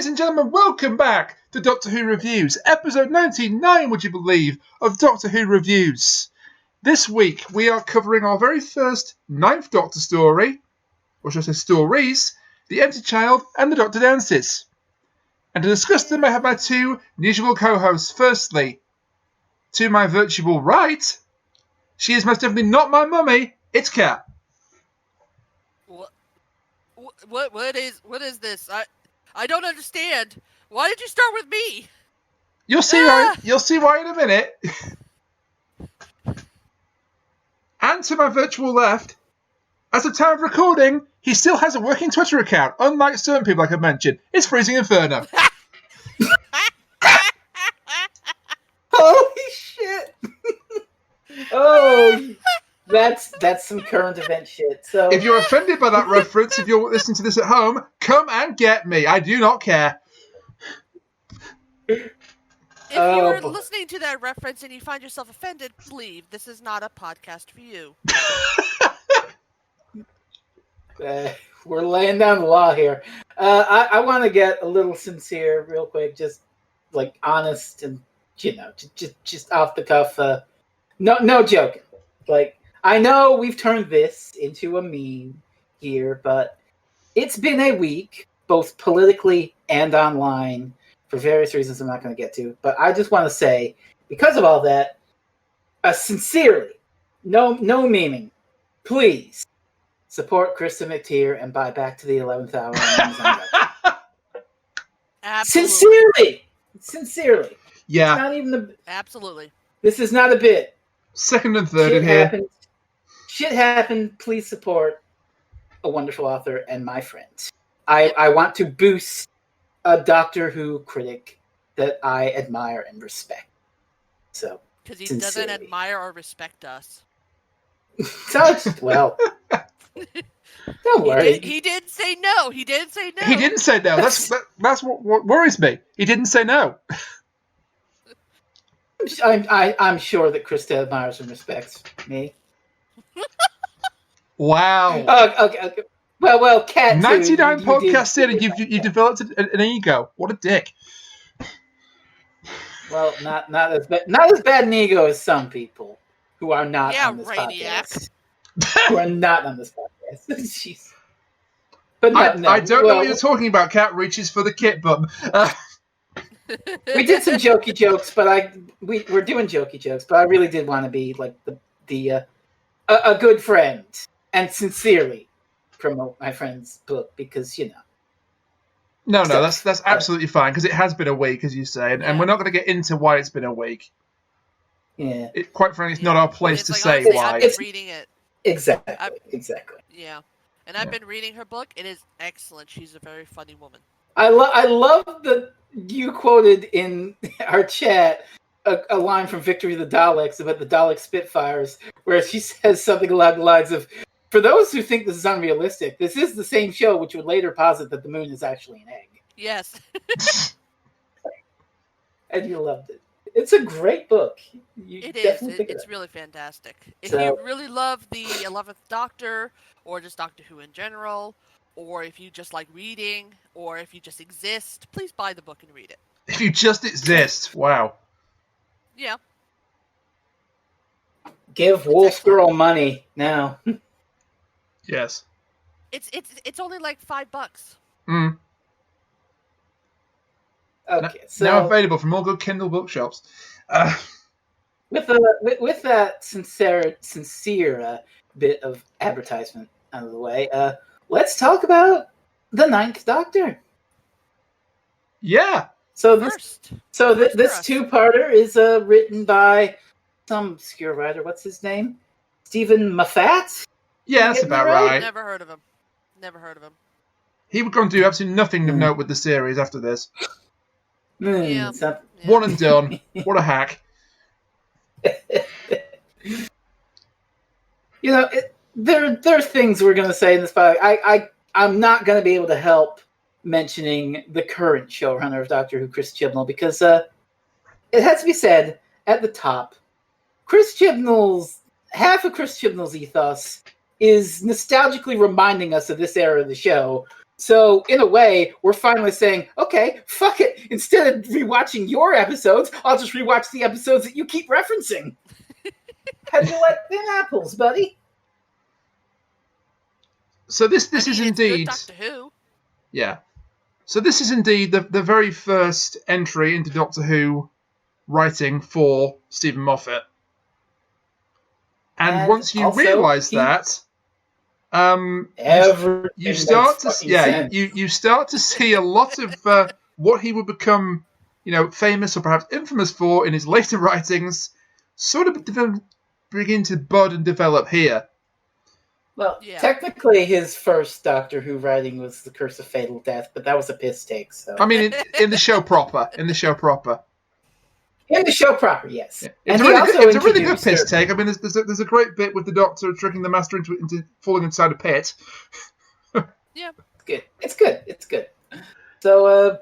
Ladies and gentlemen, welcome back to Doctor Who Reviews, episode 99, would you believe, of Doctor Who Reviews. This week, we are covering our very first Ninth Doctor story, or should I say stories, The Empty Child and the Doctor Dances. And to discuss them, I have my two usual co-hosts. Firstly, to my virtual right, she is most definitely not my mummy, it's Kat. What is this? I don't understand. Why did you start with me? You'll see why in a minute. And to my virtual left, as of time of recording, he still has a working Twitter account, unlike certain people like I mentioned. It's Freezing Inferno. Holy shit! Oh, that's some current event shit. So, if you're offended by that reference, if you're listening to this at home, come and get me. I do not care. If you're listening to that reference and you find yourself offended, leave. This is not a podcast for you. We're laying down the law here. I want to get a little sincere real quick, just like honest and, just off the cuff. No joking. Like, I know we've turned this into a meme here, but it's been a week, both politically and online, for various reasons I'm not going to get to. But I just want to say, because of all that, sincerely, no memeing, please support Krista McTeer and buy Back to the 11th Hour on Amazon. Sincerely. Yeah. It's not even Absolutely. This is not a bit. Second and third in here. Shit happened. Please support a wonderful author and my friend. I want to boost a Doctor Who critic that I admire and respect. So, because he doesn't admire or respect us. Well, don't worry. He did say no. He didn't say no. He didn't say no. That's what worries me. He didn't say no. I'm sure that Krista admires and respects me. Wow. Okay. Well, Kat. 99 podcasts in, and you developed an ego. What a dick. Well, not as bad an ego as some people who are not on this podcast. Who are not on this podcast. Jeez. But I don't know what you're talking about. Kat reaches for the kit button. We did some jokey jokes, but we're doing jokey jokes. But I really did want to be like a good friend and sincerely promote my friend's book because No, that's absolutely fine because it has been a week, as you say, and we're not going to get into why it's been a week. Yeah. Quite frankly, it's not our place to say why. I've been reading it. Exactly. Yeah, and I've been reading her book. It is excellent. She's a very funny woman. I love that you quoted in our chat a line from Victory of the Daleks about the Dalek Spitfires, where she says something along the lines of, "For those who think this is unrealistic, this is the same show which would later posit that the moon is actually an egg." Yes. And you loved it. It's a great book. It is. It's really fantastic. If you really love the 11th Doctor, or just Doctor Who in general, or if you just like reading, or if you just exist, please buy the book and read it. If you just exist, wow. Yeah. Give Wolf Girl money now. Yes. It's only like $5. Mm. Okay, so now available from all good Kindle bookshops. With that sincere bit of advertisement out of the way, let's talk about the Ninth Doctor. Yeah. So this two-parter is written by some obscure writer. What's his name? Steven Moffat? Yeah, that's about right. Never heard of him. He would go and do absolutely nothing of note with the series after this. Yeah. One and done. What a hack. There are things we're going to say in this podcast. I'm not going to be able to help mentioning the current showrunner of Doctor Who, Chris Chibnall, because it has to be said at the top, half of Chris Chibnall's ethos is nostalgically reminding us of this era of the show, So, in a way, we're finally saying, okay, fuck it. Instead of rewatching your episodes, I'll just rewatch the episodes that you keep referencing. How do you like thin apples, buddy? So this is indeed Doctor Who. Yeah. So this is indeed the very first entry into Doctor Who writing for Steven Moffat. And once you realise that, you start to you start to see a lot of what he would become, famous or perhaps infamous for in his later writings, sort of begin to bud and develop here. Well, technically, his first Doctor Who writing was The Curse of Fatal Death, but that was a piss take. So I mean, in the show proper. In the show proper, yes. Yeah. It's a really good piss take. I mean, there's a great bit with the Doctor tricking the Master into falling inside a pit. Yeah, it's good. So,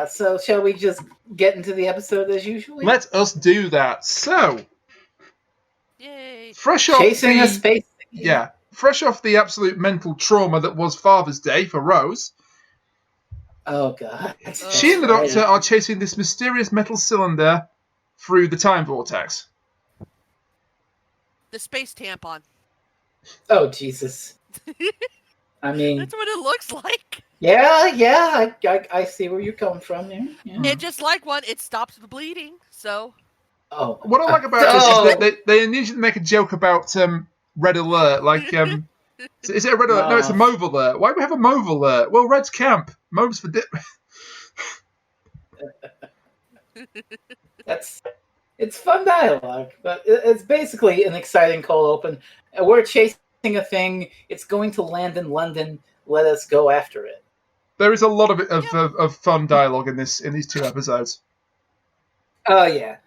So, shall we just get into the episode as usual? Let us do that. So, yay! Fresh off Chasing a space. Yeah, fresh off the absolute mental trauma that was Father's Day for Rose. Oh, God. She and the Doctor are chasing this mysterious metal cylinder through the time vortex. The space tampon. Oh, Jesus. I mean... That's what it looks like. Yeah, I see where you're coming from there. Yeah. And just like one, it stops the bleeding, so... Oh. What I like about this is that they immediately make a joke about... Red alert, like, is it a red alert? No, it's a Mauve alert. Why do we have a Mauve alert? Well, Red's camp. Mauve's for dip. It's fun dialogue, but it's basically an exciting cold open. We're chasing a thing. It's going to land in London. Let us go after it. There is a lot of fun dialogue in these two episodes. Oh, yeah.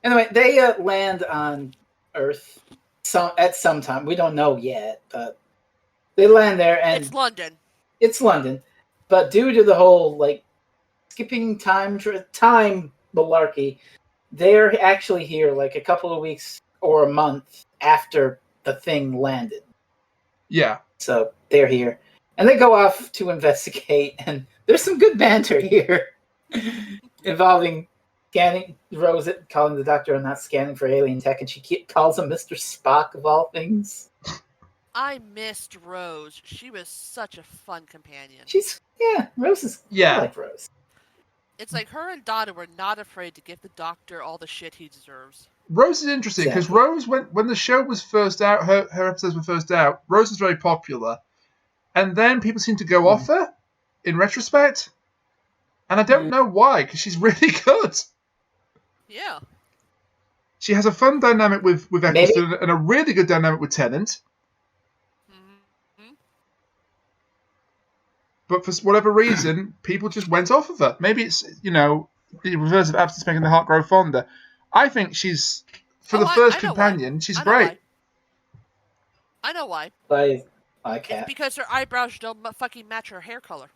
Anyway, they land on Earth. At some time, we don't know yet, but they land there, and It's London, but due to the whole skipping time malarkey, they're actually here a couple of weeks or a month after the thing landed. Yeah. So they're here, and they go off to investigate, and there's some good banter here involving. Scanning Rose, calling the Doctor and not scanning for alien tech, and she calls him Mr. Spock of all things. I missed Rose. She was such a fun companion. Rose is. I like Rose. It's like her and Donna were not afraid to give the Doctor all the shit he deserves. Rose is interesting because Rose, when the show was first out, her episodes were first out. Rose was very popular, and then people seem to go off her in retrospect, and I don't know why because she's really good. Yeah. She has a fun dynamic with Eccleston and a really good dynamic with Tennant. Mm-hmm. But for whatever reason, people just went off of her. Maybe it's, the reverse of absence making the heart grow fonder. I think she's, for the first companion, she's great. I know why. I can't. It's because her eyebrows don't fucking match her hair color.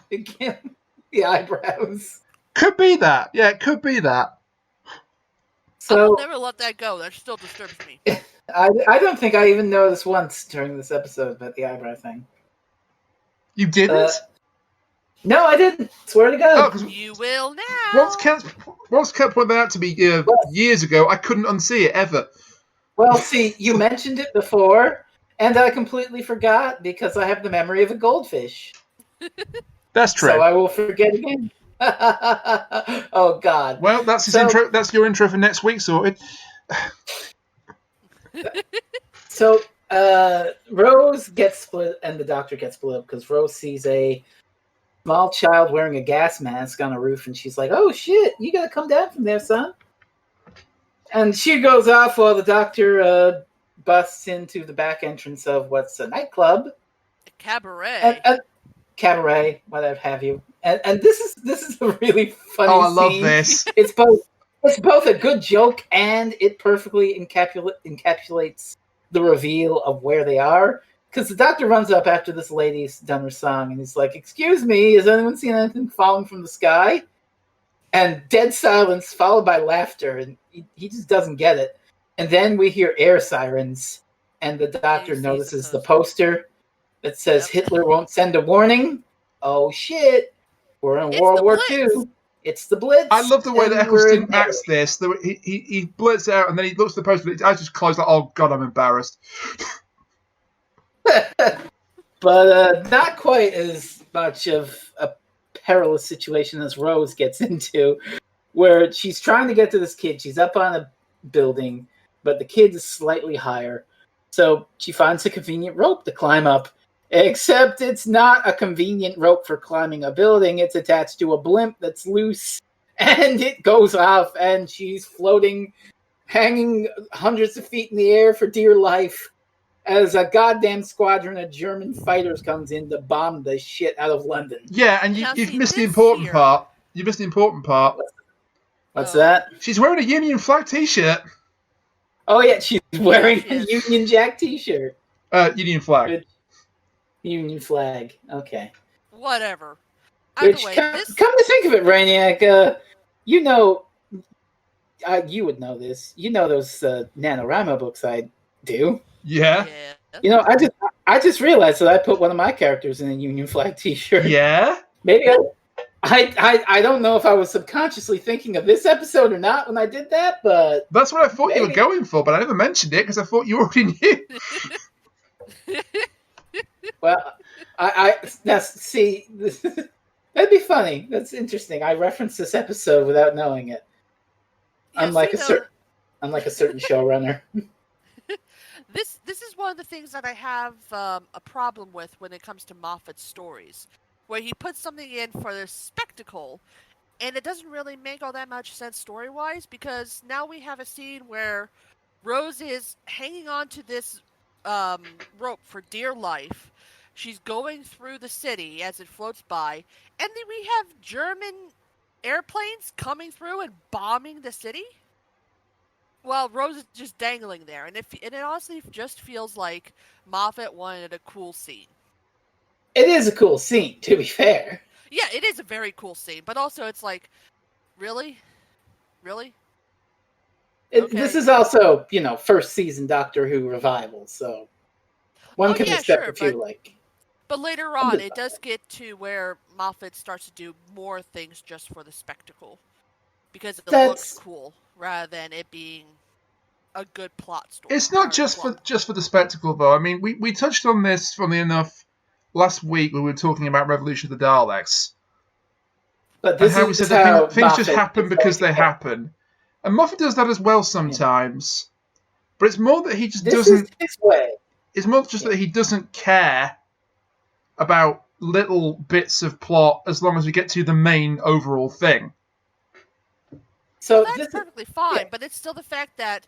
Again, the eyebrows. Could be that. Yeah, it could be that. So I will never let that go. That still disturbs me. I don't think I even noticed once during this episode about the eyebrow thing. You didn't? No, I didn't. Swear to God. Oh, you will now. Once Kat pointed that out to me years ago, I couldn't unsee it ever. Well, see, you mentioned it before, and I completely forgot because I have the memory of a goldfish. That's true. So I will forget again. Oh God! Well, that's his intro. That's your intro for next week, sorted. So Rose gets split, and the Doctor gets split because Rose sees a small child wearing a gas mask on a roof, and she's like, "Oh shit! You gotta come down from there, son." And she goes off while the Doctor busts into the back entrance of what's a nightclub, a cabaret. Cabaret, whatever have you, and this is a really funny. Oh, I love scene. this. It's both a good joke and it perfectly encapsulates the reveal of where they are. Because the Doctor runs up after this lady's done her song, and he's like, "Excuse me, has anyone seen anything falling from the sky?" And dead silence followed by laughter, and he just doesn't get it. And then we hear air sirens, and the Doctor notices the poster. that says Hitler won't send a warning. Oh shit! We're in World War II. It's the Blitz. I love the way that Eccleston acts this. He blurts it out and then he looks at the poster, but his eyes just close like, oh god, I'm embarrassed. But not quite as much of a perilous situation as Rose gets into, where she's trying to get to this kid. She's up on a building, but the kid is slightly higher. So she finds a convenient rope to climb up, except it's not a convenient rope for climbing a building. It's attached to a blimp that's loose, and it goes off, and she's floating, hanging hundreds of feet in the air for dear life, as a goddamn squadron of German fighters comes in to bomb the shit out of London. Yeah, and you've missed the important part. You missed the important part. What's that? She's wearing a Union flag t-shirt. Oh, yeah, she's wearing a Union Jack t-shirt. Union flag. Good. Union flag. Okay. Whatever. Which, way, come to think of it, Rainiac, you know, you would know this. You know those NaNoWriMo books I do. Yeah. You know, I just realized that I put one of my characters in a Union flag t-shirt. Yeah. Maybe I don't know if I was subconsciously thinking of this episode or not when I did that, but that's what I thought you were going for, but I never mentioned it because I thought you already knew. Well, see, that'd be funny. That's interesting. I referenced this episode without knowing it. Unlike a certain showrunner. This is one of the things that I have a problem with when it comes to Moffat's stories, where he puts something in for the spectacle, and it doesn't really make all that much sense story-wise, because now we have a scene where Rose is hanging on to this rope for dear life. She's going through the city as it floats by, and then we have German airplanes coming through and bombing the city. Well, Rose is just dangling there, and it honestly just feels like Moffat wanted a cool scene. It is a cool scene, to be fair. Yeah, it is a very cool scene, but also it's like, really? Okay. This is also, first season Doctor Who revival, so one can expect a few, But later on, it does get to where Moffat starts to do more things just for the spectacle, because it looks cool rather than it being a good plot story. It's not just for the spectacle, though. I mean, we touched on this, funnily enough, last week when we were talking about Revolution of the Daleks. But this and how we said that things just happen because they happen. And Moffat does that as well sometimes. Yeah. But it's more that he just doesn't... This way. It's more just that he doesn't care about little bits of plot as long as we get to the main overall thing. So that's perfectly fine, but it's still the fact that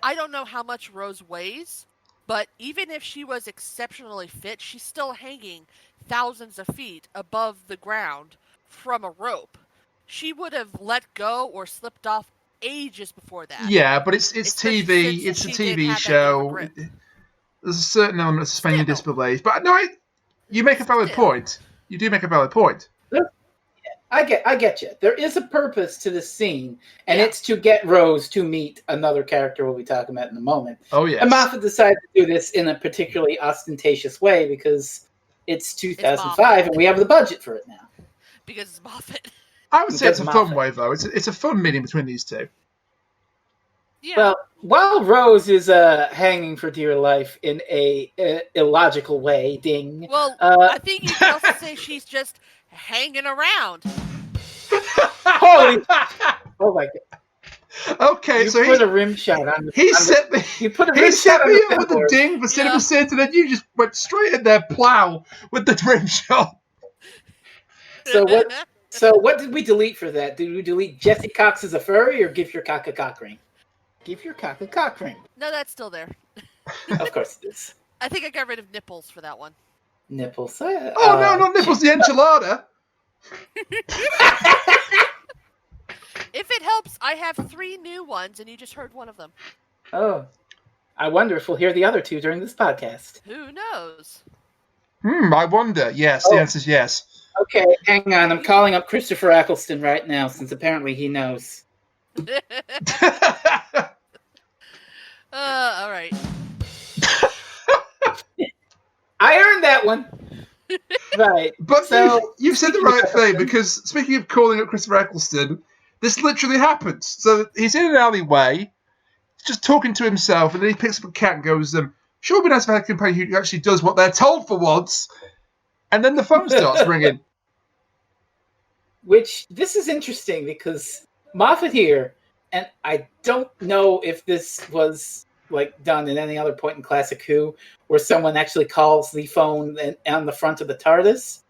I don't know how much Rose weighs, but even if she was exceptionally fit, she's still hanging thousands of feet above the ground from a rope. She would have let go or slipped off ages before that. Yeah, but it's TV. It's a TV show. There's a certain element of suspending disbelief. But no, you make a valid point. You do make a valid point. I get you. There is a purpose to this scene, and it's to get Rose to meet another character we'll be talking about in a moment. Oh, yes. And Moffat decided to do this in a particularly ostentatious way because it's 2005 and we have the budget for it now. Because it's Moffat. I would say it's a fun way, though. It's a fun meeting between these two. Yeah. Well, while Rose is hanging for dear life in a illogical way, ding. Well, I think you can also say she's just hanging around. Holy! Oh my god! Okay, so he put a rim shot on. He set me up with the ding for Cinema Center, and then you just went straight in there, plow with the rim shot. So what did we delete for that? Did we delete Jesse Cox as a furry or give your cock a cock ring? Give your cock a cock ring. No, that's still there. Of course it is. I think I got rid of nipples for that one. Nipples. No, not nipples, the enchilada. If it helps, I have 3 new ones, and you just heard one of them. Oh. I wonder if we'll hear the other 2 during this podcast. Who knows? I wonder. Yes, the answer is yes. Okay, hang on. I'm calling up Christopher Eccleston right now, since apparently he knows. All right. I earned that one. Right. But so you've said the right thing, because speaking of calling up Christopher Eccleston, this literally happens. So he's in an alleyway, just talking to himself, and then he picks up a cat and goes, sure would be nice if I had a companion who actually does what they're told for once. And then the phone starts ringing. Which, this is interesting, because Moffat here, and I don't know if this was like done at any other point in Classic Who, where someone actually calls the phone on the front of the TARDIS.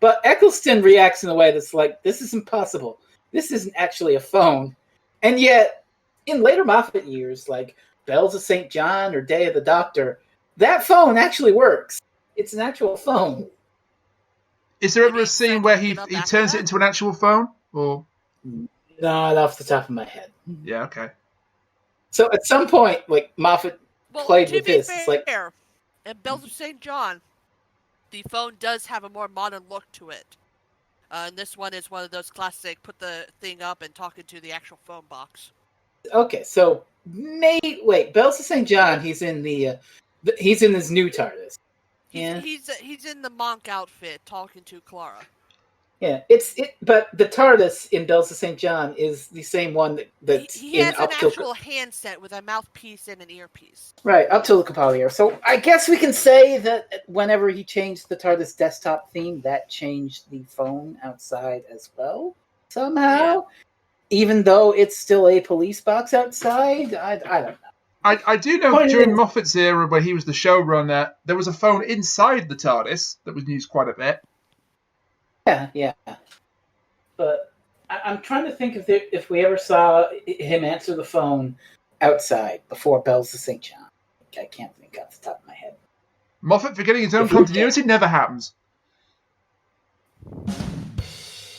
But Eccleston reacts in a way that's like, this is impossible. This isn't actually a phone. And yet, in later Moffat years, like Bells of St. John or Day of the Doctor, that phone actually works. It's an actual phone. Is there ever a scene where he turns it into an actual phone? Or not off the top of my head. Yeah, okay. So at some point, like Moffat played with this. Fair, it's like, and Bells of St. John, the phone does have a more modern look to it. And this one is one of those classic, put the thing up and talking to the actual phone box. Okay, so wait, Bells of St. John, he's in he's in his new TARDIS. Yeah. He's in the monk outfit talking to Clara. Yeah, but the TARDIS in Bells of St. John is the same one that's he has an actual handset with a mouthpiece and an earpiece. Right, up till the Capalier. So I guess we can say that whenever he changed the TARDIS desktop theme, that changed the phone outside as well, somehow. Yeah. Even though it's still a police box outside, I don't know. I do know during Moffat's era, where he was the showrunner, there was a phone inside the TARDIS that was used quite a bit. Yeah. But I'm trying to think if we ever saw him answer the phone outside before Bells of St. John. I can't think off the top of my head. Moffat forgetting his own continuity never happens.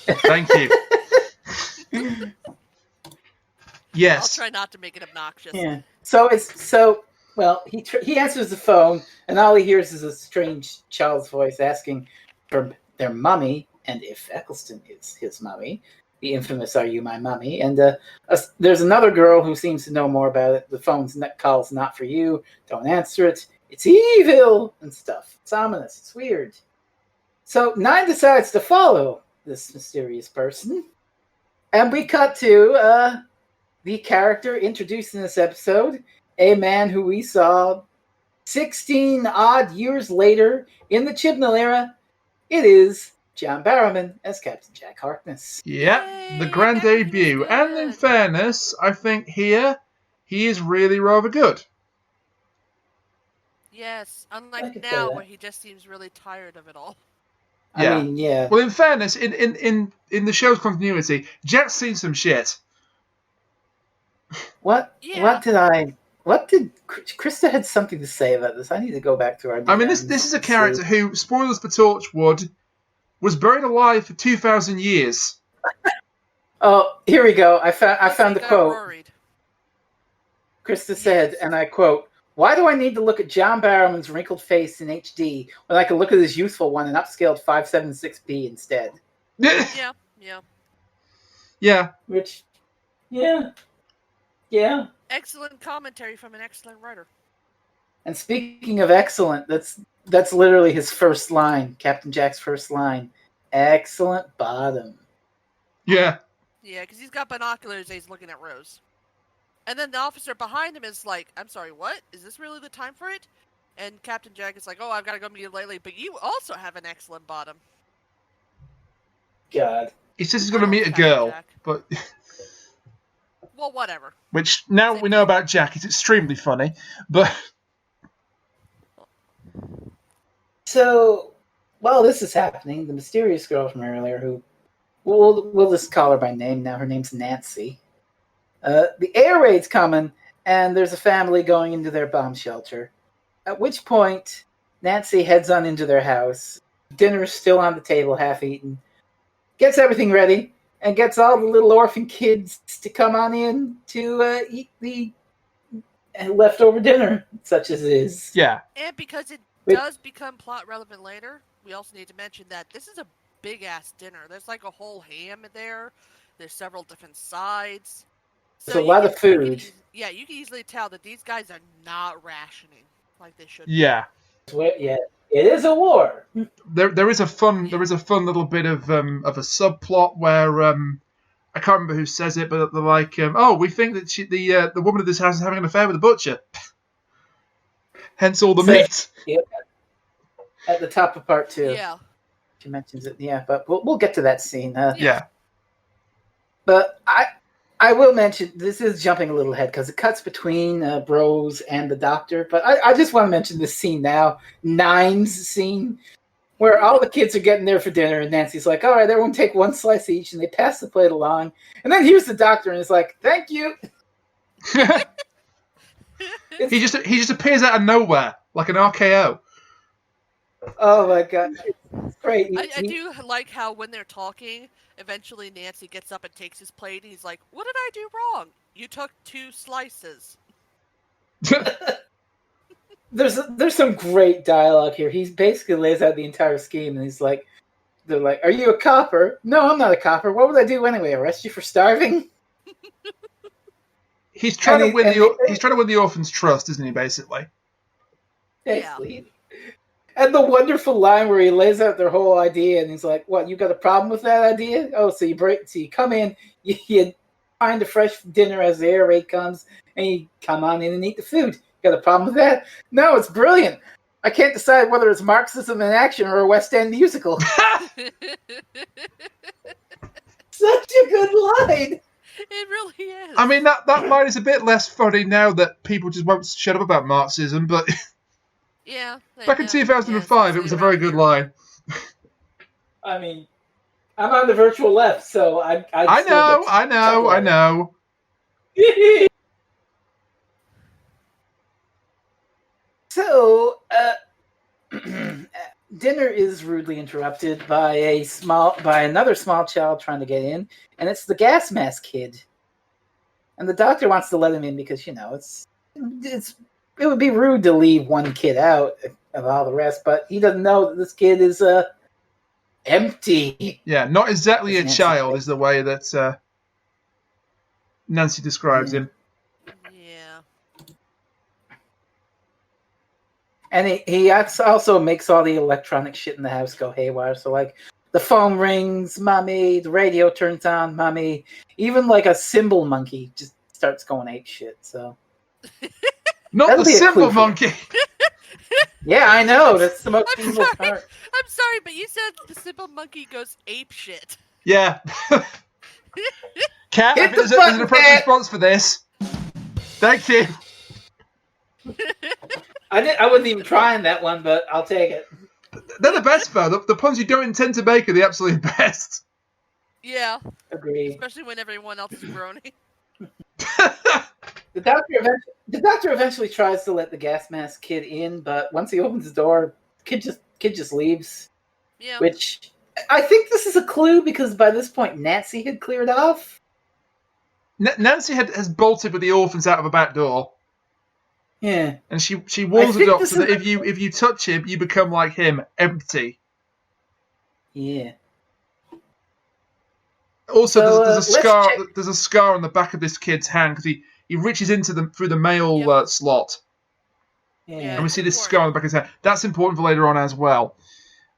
Thank you. Yes. I'll try not to make it obnoxious. Yeah. Well, he answers the phone, and all he hears is a strange child's voice asking for their mummy, and if Eccleston is his mummy, the infamous "Are you my mummy?" And there's another girl who seems to know more about it. The phone's call's not for you. Don't answer it. It's evil and stuff. It's ominous. It's weird. So 9 decides to follow this mysterious person, and we cut to the character introduced in this episode, a man who we saw 16 odd years later in the Chibnall era. It is John Barrowman as Captain Jack Harkness. Yep, the grand debut. And in fairness, I think here he is really rather good. Yes, unlike now where he just seems really tired of it all. Yeah. I mean, yeah. Well, in fairness, in the show's continuity, Jack's seen some shit. What did Krista had something to say about this? I need to go back to our. I mean, this is a character who, spoilers for Torchwood, was buried alive for 2,000 years. Oh, here we go. I found the quote. Worried. Krista said, and I quote, "Why do I need to look at John Barrowman's wrinkled face in HD when I can look at his youthful one in upscaled 576p instead?" Yeah. Which, yeah. Excellent commentary from an excellent writer. And speaking of excellent, that's literally his first line, Captain Jack's first line. Excellent bottom. Yeah. Yeah, because he's got binoculars and he's looking at Rose. And then the officer behind him is like, I'm sorry, what? Is this really the time for it? And Captain Jack is like, oh, I've got to go meet you lately, but you also have an excellent bottom. God. He says he's going to meet a girl, but... Well, whatever. Which, now we know about Jack, is extremely funny, but... So, while this is happening, the mysterious girl from earlier, who... We'll just call her by name now, her name's Nancy. The air raid's coming, and there's a family going into their bomb shelter. At which point, Nancy heads on into their house. Dinner's still on the table, half-eaten. Gets everything ready, and gets all the little orphan kids to come on in to eat the leftover dinner, such as it is. Yeah. And because it does become plot relevant later, we also need to mention that this is a big-ass dinner. There's like a whole ham in there. There's several different sides. So there's a lot of food. You can easily tell that these guys are not rationing like they should. Yeah. Yeah, it is a war. There is a fun little bit of a subplot where I can't remember who says it, but they're like, oh, we think that the woman of this house is having an affair with the butcher. Hence all the meat. Yeah, at the top of part 2. Yeah. She mentions it. Yeah, but we'll get to that scene. Yeah. But I will mention, this is jumping a little ahead because it cuts between Bros and the Doctor. But I just want to mention this scene now, Nine's scene, where all the kids are getting there for dinner, and Nancy's like, all right, everyone take one slice each, and they pass the plate along. And then here's the Doctor, and he's like, thank you. He just appears out of nowhere, like an RKO. Oh my god, it's great. I do like how when they're talking, eventually Nancy gets up and takes his plate, and he's like, what did I do wrong? You took 2 slices. There's some great dialogue here. He basically lays out the entire scheme, and he's like, they're like, are you a copper? No, I'm not a copper. What would I do anyway? Arrest you for starving? He's trying to win the orphan's trust, isn't he? Basically. Basically. Yeah. And the wonderful line where he lays out their whole idea, and he's like, "What? You got a problem with that idea? Oh, so you come in, you find a fresh dinner as the air raid comes, and you come on in and eat the food. Got a problem with that? No, it's brilliant. I can't decide whether it's Marxism in action or a West End musical." Such a good line. It really is. I mean, that line is a bit less funny now that people just won't shut up about Marxism, but. Yeah. Back in 2005, it was a very good line. I mean, I'm on the virtual left, so I know. So, dinner is rudely interrupted by another small child trying to get in, and it's the gas mask kid. And the Doctor wants to let him in because, it would be rude to leave one kid out of all the rest, but he doesn't know that this kid is empty. Yeah, not exactly a child is the way that Nancy describes him. Yeah. And he also makes all the electronic shit in the house go haywire. So, like, the phone rings, mommy, the radio turns on, mommy. Even, like, a cymbal monkey just starts going ape shit, so... Not the cymbal monkey. Yeah, I know. That's the most evil part. I'm sorry, but you said the cymbal monkey goes ape shit. Yeah. Cat, I think there's an appropriate response for this. Thank you. I wasn't even trying that one, but I'll take it. They're the best, though. The puns you don't intend to make are the absolute best. Yeah. Agree. Especially when everyone else is groaning. The doctor eventually tries to let the gas mask kid in, but once he opens the door, kid just leaves. Yeah. Which I think this is a clue because by this point Nancy had cleared off. Nancy has bolted with the orphans out of a back door. Yeah. And she warns the Doctor that if you touch him, you become like him, empty. Yeah. Also, there's a scar on the back of this kid's hand because he reaches into them through the mail slot. Yeah. And we see this scar on the back of his hand. That's important for later on as well.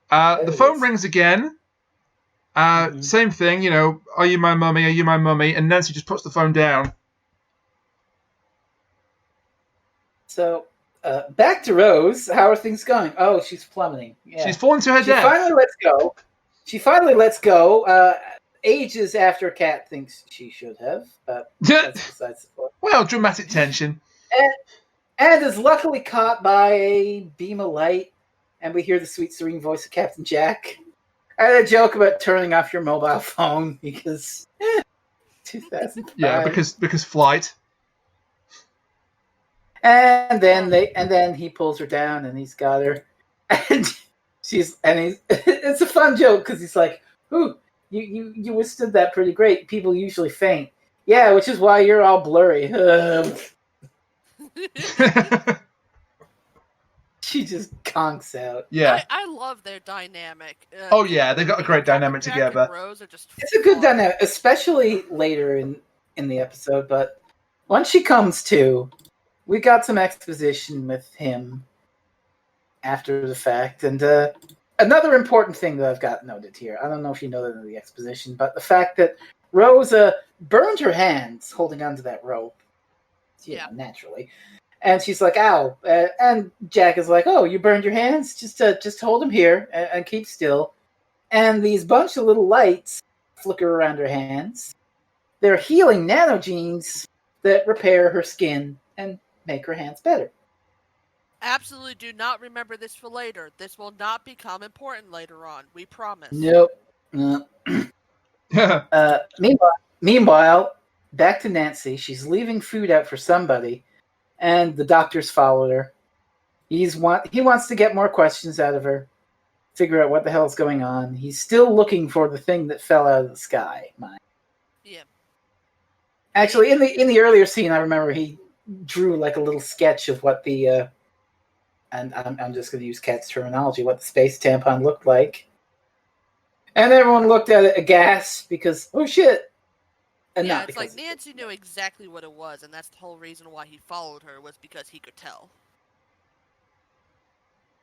The phone rings again. Same thing, are you my mummy? Are you my mummy? And Nancy just puts the phone down. So, back to Rose. How are things going? Oh, she's plummeting. Yeah. She's falling to her death. She finally lets go. Ages after Kat thinks she should have. But that's besides the point. Well, dramatic tension. And is luckily caught by a beam of light. And we hear the sweet, serene voice of Captain Jack. I had a joke about turning off your mobile phone because 2005. Yeah, because flight. And then he pulls her down and he's got her, and it's a fun joke because he's like, "Ooh, you withstood that pretty great. People usually faint. Yeah, which is why you're all blurry." She just conks out. Yeah, I love their dynamic. Oh yeah, they've got a great dynamic Jack together. And Rose are just it's a good dynamic, especially later in the episode. But once she comes to, we got some exposition with him. after the fact. And another important thing that I've got noted here, I don't know if you know that in the exposition, but the fact that Rose burned her hands holding onto that rope, know, naturally. And she's like, ow. And Jack is like, oh, you burned your hands? Just hold them here and keep still. And these bunch of little lights flicker around her hands. They're healing nanogenes that repair her skin and make her hands better. Absolutely do not remember this for later. This will not become important later on. We promise. Nope. Meanwhile, back to Nancy. She's leaving food out for somebody, and the doctor's followed her. He wants to get more questions out of her, figure out what the hell's going on. He's still looking for the thing that fell out of the sky. Yeah. Actually, in the earlier scene, I remember he drew like a little sketch of what the and I'm just going to use Kat's terminology, what the space tampon looked like. And everyone looked at it aghast because, oh shit. And yeah, it's like Nancy knew exactly what it was, and that's the whole reason why he followed her, was because he could tell.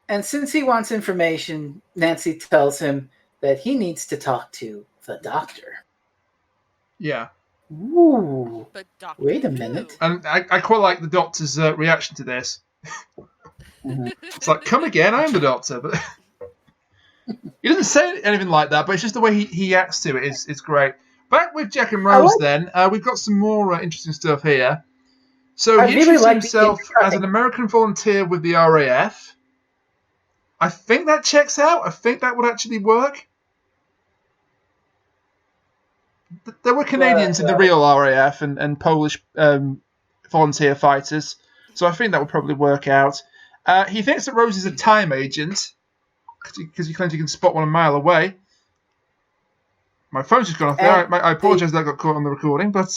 And since he wants information, Nancy tells him that he needs to talk to the doctor. Yeah. Ooh. But Doctor Wait a minute. And I quite like the doctor's reaction to this. It's like, come again, I'm the doctor. But he doesn't say anything like that, but it's just the way he acts to it is great. Back with Jack and Rose then, we've got some more interesting stuff here. So he introduced himself as an American volunteer with the RAF. I think that checks out. I think that would actually work. There were Canadians in the real RAF and Polish volunteer fighters, so I think that would probably work out. He thinks that Rose is a time agent, because he claims he can spot one a mile away. My phone's just gone off there. I apologise that I got caught on the recording, but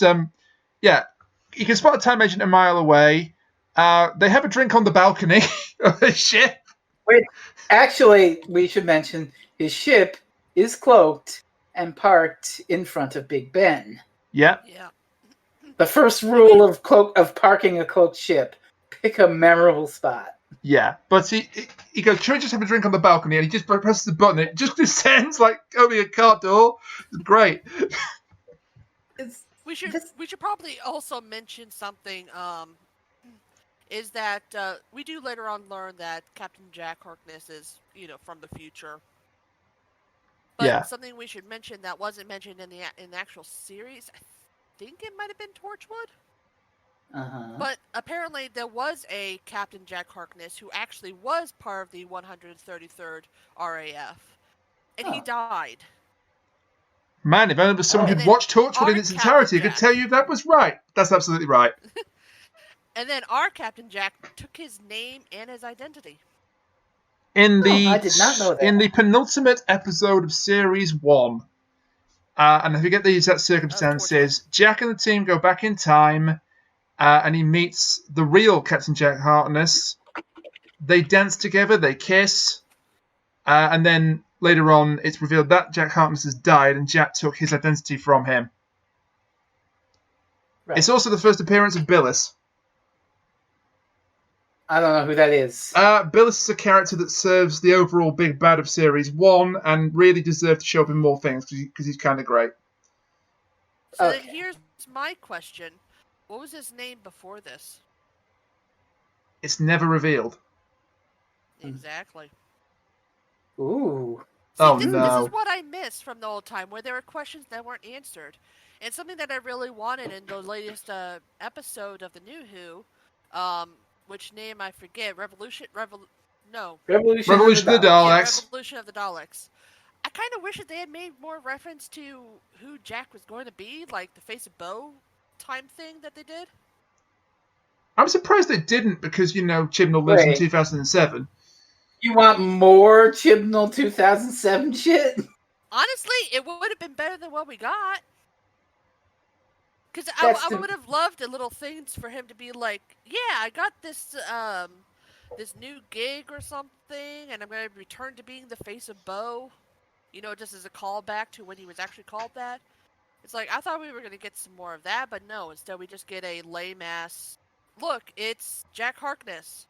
yeah, he can spot a time agent a mile away. They have a drink on the balcony of the ship. Wait, actually, we should mention his ship is cloaked and parked in front of Big Ben. Yeah. The first rule of parking a cloaked ship: pick a memorable spot. Yeah, but he goes, should we just have a drink on the balcony? And he just presses the button. It just descends like opening a car door. It's great. We should probably also mention something. Is that we do later on learn that Captain Jack Harkness is, from the future. But something we should mention that wasn't mentioned in the actual series, I think it might have been Torchwood. But apparently there was a Captain Jack Harkness who actually was part of the 133rd RAF, and he died. Man, if only there was someone who'd watched Torchwood in its entirety, could tell you that was right. That's absolutely right. And then our Captain Jack took his name and his identity. I did not know that. In the penultimate episode of Series 1, and I forget the exact circumstances, Jack and the team go back in time, and he meets the real Captain Jack Harkness. They dance together, they kiss, and then later on it's revealed that Jack Harkness has died and Jack took his identity from him. Right. It's also the first appearance of Billis. I don't know who that is. Billis is a character that serves the overall big bad of Series 1 and really deserves to show up in more things because he's kind of great. So then here's my question. What was his name before this? It's never revealed. Exactly. Ooh. See, this is what I missed from the old time, where there were questions that weren't answered. And something that I really wanted in the latest episode of the New Who, which name I forget, Revolution of the Daleks. Revolution of the Daleks. I kind of wish that they had made more reference to who Jack was going to be, like the Face of Bo time thing that they did. I'm surprised they didn't, because, Chibnall lives in 2007. You want more Chibnall 2007 shit? Honestly, it would have been better than what we got. Because I would have loved the little things for him to be like, yeah, I got this this new gig or something, and I'm going to return to being the Face of Bo. Just as a callback to when he was actually called that. It's like, I thought we were going to get some more of that, but no. Instead, we just get a lame-ass, look, it's Jack Harkness.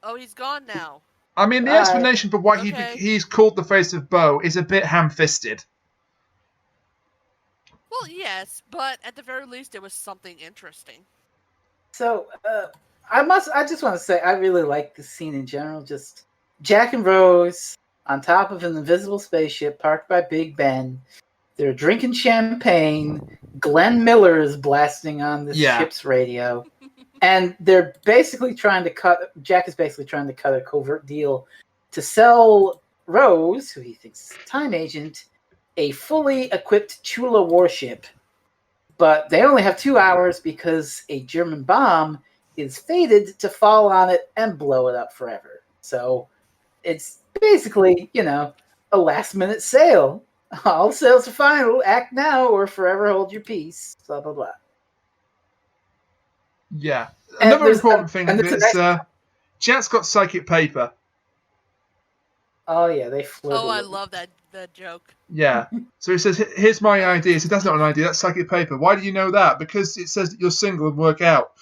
Oh, he's gone now. I mean, the explanation for why he's called the face of Bo is a bit ham-fisted. Well, yes, but at the very least, it was something interesting. So, I just want to say, I really like the scene in general. Just Jack and Rose on top of an invisible spaceship parked by Big Ben. They're drinking champagne. Glenn Miller is blasting on this ship's radio. And they're basically Jack is basically trying to cut a covert deal to sell Rose, who he thinks is a time agent, a fully equipped Chula warship. But they only have 2 hours because a German bomb is fated to fall on it and blow it up forever. So it's basically, a last-minute sale. All sales are final. Act now or forever hold your peace. Blah, blah, blah. Yeah. Another important thing is Jack's got psychic paper. Oh, yeah, they flew. Oh, I love that joke. Yeah. So he says, here's my idea. He said, that's not an idea, that's psychic paper. Why do you know that? Because it says that you're single and work out.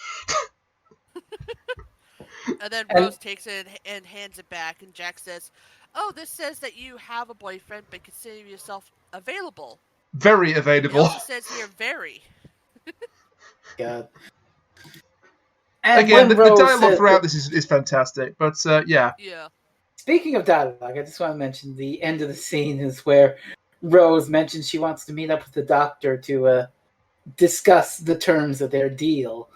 And then Rose takes it and hands it back, and Jack says, oh, this says that you have a boyfriend, but consider yourself available. Very available. It also says here, very. God. And again, the dialogue throughout this is fantastic, but yeah. Yeah. Speaking of dialogue, I just want to mention the end of the scene is where Rose mentions she wants to meet up with the doctor to discuss the terms of their deal.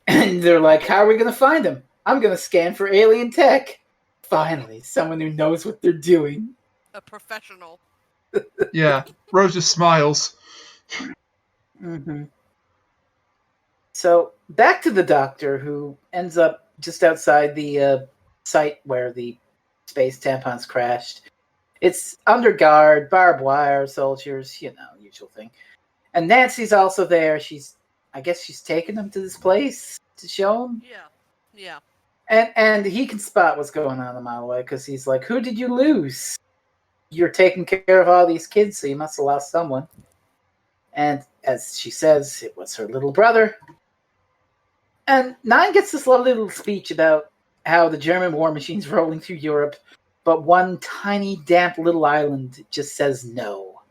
And they're like, how are we going to find him? I'm going to scan for alien tech. Finally, someone who knows what they're doing. A professional. Yeah, Rose just smiles. Mm-hmm. So, back to the doctor, who ends up just outside the site where the space tampons crashed. It's under guard, barbed wire, soldiers, usual thing. And Nancy's also there. I guess she's taking him to this place to show him. Yeah. And he can spot what's going on a mile away because he's like, who did you lose? You're taking care of all these kids, so you must have lost someone. And as she says, it was her little brother. And Nine gets this lovely little speech about how the German war machine's rolling through Europe, but one tiny, damp little island just says no.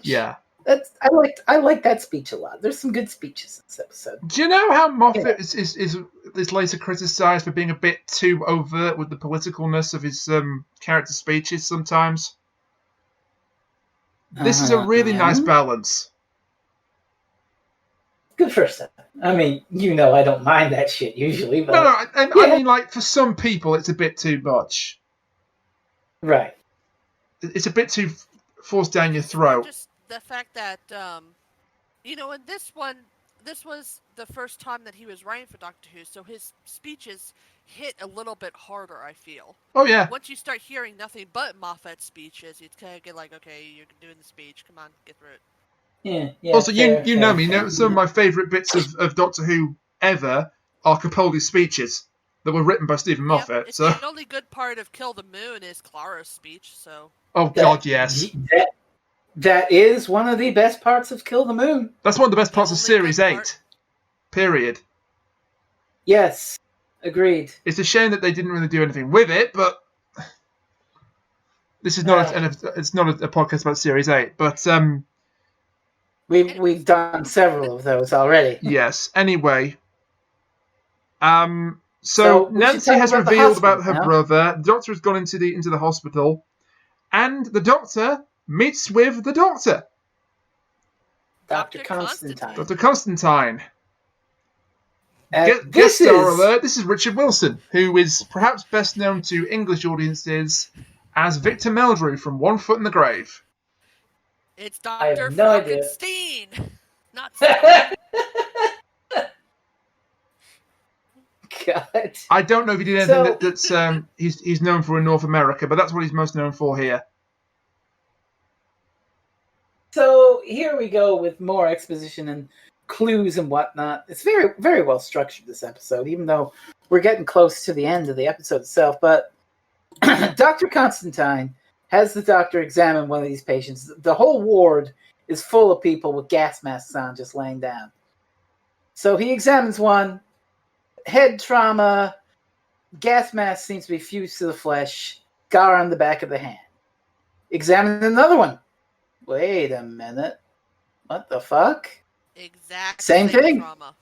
Yeah. I like that speech a lot. There's some good speeches in this episode. Do you know how Moffat is later criticised for being a bit too overt with the politicalness of his character speeches sometimes? This is a really nice balance. Good for Sam. I mean, I don't mind that shit usually, but... No, I mean, like, for some people, it's a bit too much. Right. It's a bit too forced down your throat. Just the fact that, in this one, this was the first time that he was writing for Doctor Who, so his speeches hit a little bit harder, I feel. Oh, yeah. Once you start hearing nothing but Moffat speeches, you kind of get like, okay, you're doing the speech, come on, get through it. Yeah. Also, you know me. Some of my favourite bits of Doctor Who ever are Capaldi's speeches that were written by Steven Moffat. It's so the only good part of Kill the Moon is Clara's speech. So. Oh God, yes. That is one of the best parts of Kill the Moon. That's one of the best parts of Series 8. Period. Yes, agreed. It's a shame that they didn't really do anything with it, but this is not it's not a podcast about Series 8. But We've done several of those already. Yes. Anyway, so Nancy has revealed about her brother. The Doctor has gone into the hospital, and the Doctor meets with the Doctor, Dr. Constantine. Dr. Constantine. Guest star alert. This is Richard Wilson, who is perhaps best known to English audiences as Victor Meldrew from One Foot in the Grave. It's Dr. Frankenstein, not God. I don't know if he did anything that's he's known for in North America, but that's what he's most known for here. So here we go with more exposition and clues and whatnot. It's very, very well structured, this episode, even though we're getting close to the end of the episode itself. But Dr. Constantine has the doctor examine one of these patients. The whole ward is full of people with gas masks on, just laying down. So he examines one, head trauma, gas mask seems to be fused to the flesh. Scar on the back of the hand. Examine another one. Wait a minute. What the fuck? Exact same thing. Trauma.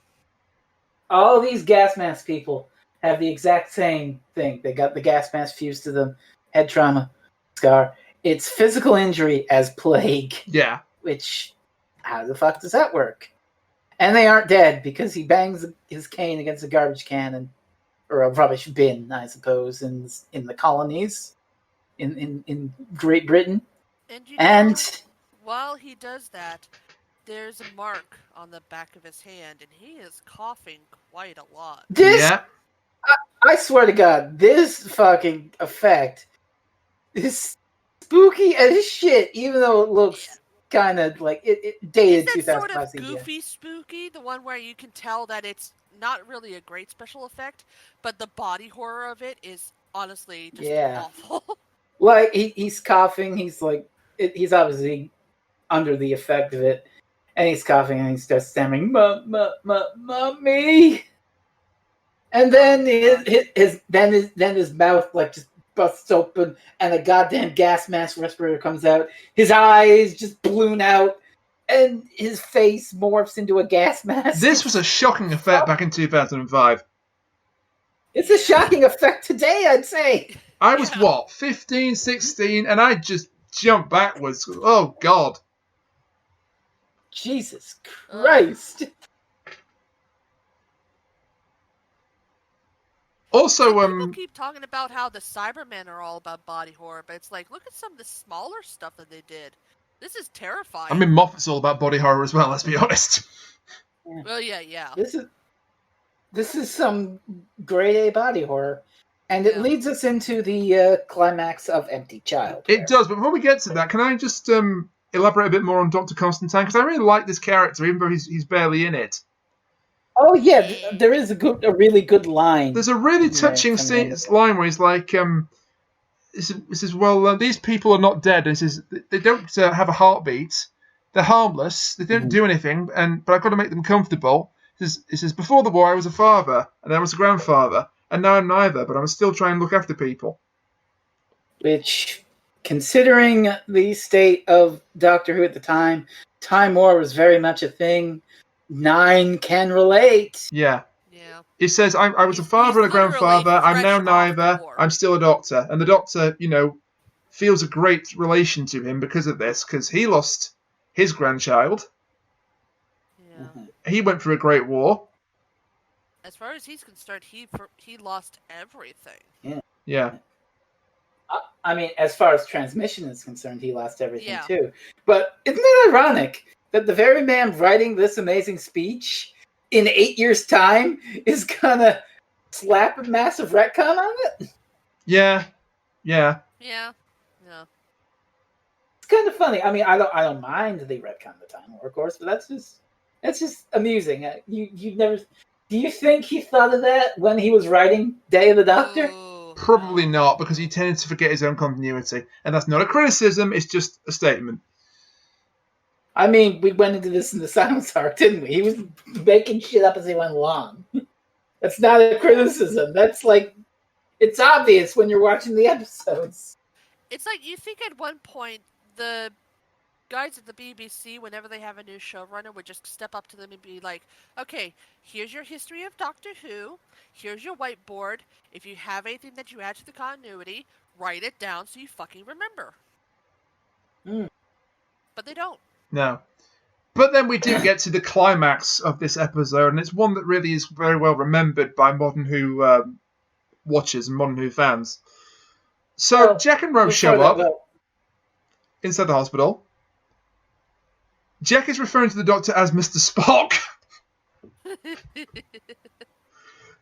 All these gas mask people have the exact same thing. They got the gas mask fused to them. Head trauma. Scar. It's physical injury as plague. Yeah. Which, how the fuck does that work? And they aren't dead because he bangs his cane against a garbage can or a rubbish bin, I suppose, in the colonies in Great Britain. And while he does that, there's a mark on the back of his hand, and he is coughing quite a lot. I swear to God, this fucking effect is spooky as shit, even though it looks kind of like it dated 2005. Sort of goofy spooky, the one where you can tell that it's not really a great special effect, but the body horror of it is honestly just awful. Like he's coughing, he's like he's obviously under the effect of it, and he's coughing and he starts stammering, "Mommy," and then his mouth like just busts open, and a goddamn gas mask respirator comes out. His eyes just balloon out, and his face morphs into a gas mask. This was a shocking effect back in 2005. It's a shocking effect today, I'd say. I was, 15, 16, and I just jumped backwards. Oh, God. Jesus Christ. Also, people keep talking about how the Cybermen are all about body horror, but it's like, look at some of the smaller stuff that they did. This is terrifying. I mean, Moffat's all about body horror as well, let's be honest. Well, yeah. This is some grade A body horror. And it leads us into the climax of Empty Child. It does, but before we get to that, can I just elaborate a bit more on Dr. Constantine? Because I really like this character, even though he's barely in it. Oh, yeah, there is a really good line. There's a really touching line where he's like, he says, well, these people are not dead. And he says, they don't have a heartbeat. They're harmless. They don't do anything, but I've got to make them comfortable. He says, before the war, I was a father, and I was a grandfather. And now I'm neither, but I'm still trying to look after people. Which, considering the state of Doctor Who at the time, Time War was very much a thing. 9 can relate. Yeah. He says, I was a father and a grandfather. I'm now neither. I'm still a doctor. And the doctor, feels a great relation to him because of this, because he lost his grandchild. Yeah. He went through a great war. As far as he's concerned, he lost everything. Yeah. I mean, as far as transmission is concerned, he lost everything too. But isn't it ironic that the very man writing this amazing speech in 8 years' time is gonna slap a massive retcon on it? Yeah. Yeah. It's kind of funny. I mean, I don't mind the retcon the Time War, of course, but that's just amusing. You never. Do you think he thought of that when he was writing Day of the Doctor? Probably not, because he tended to forget his own continuity. And that's not a criticism, it's just a statement. I mean, we went into this in the Silence Arc, didn't we? He was making shit up as he went along. That's not a criticism. That's like, it's obvious when you're watching the episodes. It's like, you think at one point, the guys at the BBC, whenever they have a new showrunner, would just step up to them and be like, okay, here's your history of Doctor Who, here's your whiteboard, if you have anything that you add to the continuity, write it down so you fucking remember. But they don't. No. But then we do get to the climax of this episode, and it's one that really is very well remembered by modern Who watchers and modern Who fans. So Jack and Rose show up inside the hospital. Jack is referring to the Doctor as Mr. Spock.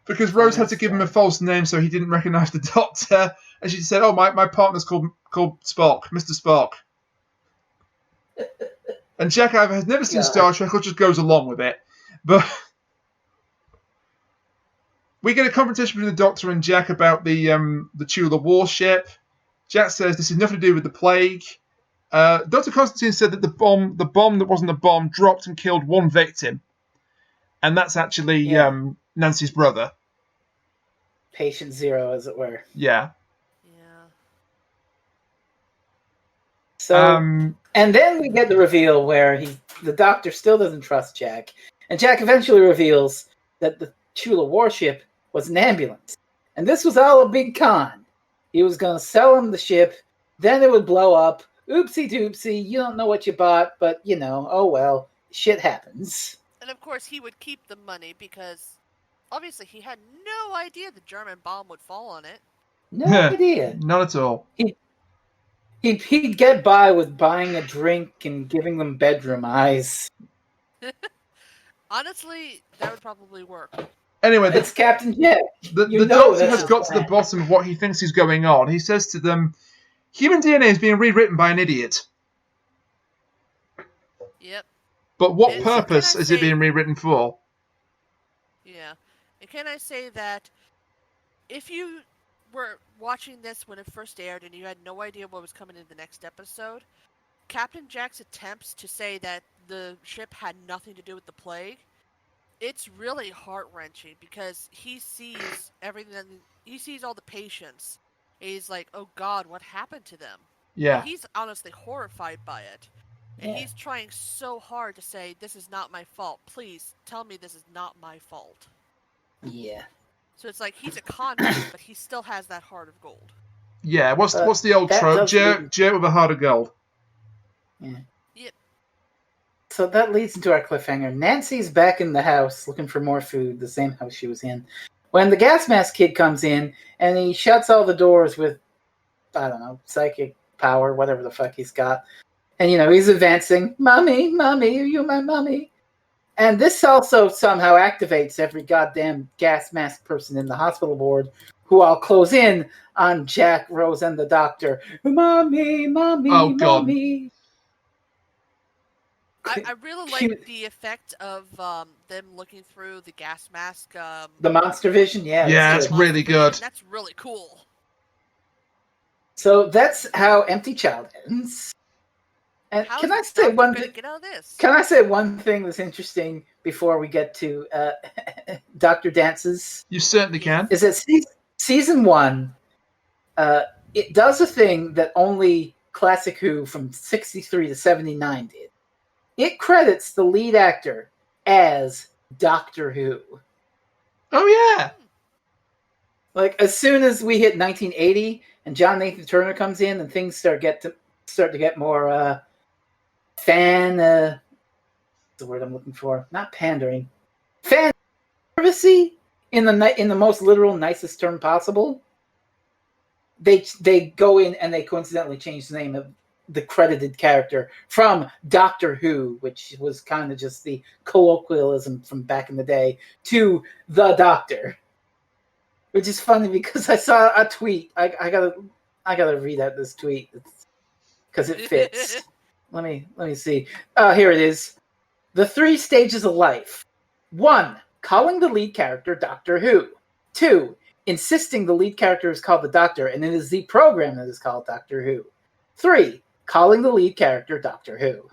Because Rose had to give him a false name so he didn't recognise the Doctor. And she said, my partner's called Spock, Mr. Spock. And Jack either has never seen Star Trek or just goes along with it. But we get a confrontation between the Doctor and Jack about the Tula warship. Jack says this has nothing to do with the plague. Dr. Constantine said that the bomb that wasn't a bomb dropped and killed one victim. And that's actually Nancy's brother. patient zero, as it were. Yeah. Yeah. So, and then we get the reveal where the Doctor still doesn't trust Jack, and Jack eventually reveals that the Chula warship was an ambulance, and this was all a big con. He was going to sell him the ship, then it would blow up. Oopsie doopsie, you don't know what you bought, but oh well, shit happens. And of course, he would keep the money because obviously he had no idea the German bomb would fall on it. No idea. Not at all. He'd get by with buying a drink and giving them bedroom eyes. Honestly, that would probably work. Anyway, it's Captain Jack. The Doctor has got to the bottom of what he thinks is going on. He says to them, human DNA is being rewritten by an idiot. Yep. But what purpose is it being rewritten for? Yeah. And can I say that if you were watching this when it first aired and you had no idea what was coming in the next episode, Captain Jack's attempts to say that the ship had nothing to do with the plague, it's really heart-wrenching because he sees everything, he sees all the patients, and he's like, oh God, what happened to them? Yeah. And he's honestly horrified by it. And he's trying so hard to say, this is not my fault. Please, tell me this is not my fault. Yeah. So it's like, he's a con man, but he still has that heart of gold. Yeah, what's the old trope? Jerk with a heart of gold. Yeah. Yep. So that leads into our cliffhanger. Nancy's back in the house looking for more food, the same house she was in, when the gas mask kid comes in and he shuts all the doors with, I don't know, psychic power, whatever the fuck he's got. And, he's advancing, Mommy, Mommy, are you my mommy? And this also somehow activates every goddamn gas mask person in the hospital ward who all close in on Jack, Rose, and the Doctor. Mommy, Mommy, oh, God. Mommy. I really like the effect of them looking through the gas mask. The monster vision, yeah. Yeah, it's really good. That's really cool. So that's how Empty Child ends. And can I say one thing? Can I say one thing that's interesting before we get to Dr. Dances? You certainly can. Is that season 1? It does a thing that only Classic Who from 63 to 79 did. It credits the lead actor as Doctor Who. Oh yeah. Like as soon as we hit 1980 and John Nathan Turner comes in and things start to get more fan. What's the word I'm looking for? Not pandering. Fan servicey in the most literal, nicest term possible. They go in and they coincidentally change the name of the credited character from Doctor Who, which was kind of just the colloquialism from back in the day, to the Doctor, which is funny because I saw a tweet. I gotta read out this tweet because it fits. Let me see. Here it is. The 3 stages of life. 1, calling the lead character Doctor Who. 2, insisting the lead character is called the Doctor, and it is the program that is called Doctor Who. 3, calling the lead character Doctor Who.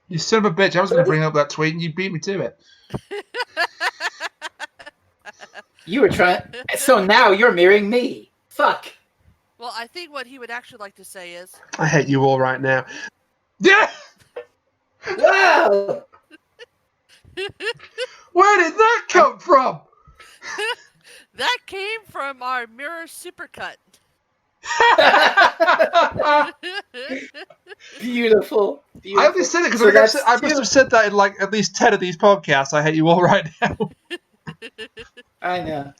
You son of a bitch. I was going to bring up that tweet and you beat me to it. You were trying... So now you're mirroring me. Fuck. Well, I think what he would actually like to say is... I hate you all right now. Yeah! Wow! Where did that come from? That came from our mirror supercut. Beautiful. I only said it because I must have said that in like at least 10 of these podcasts. I hate you all right now. I know.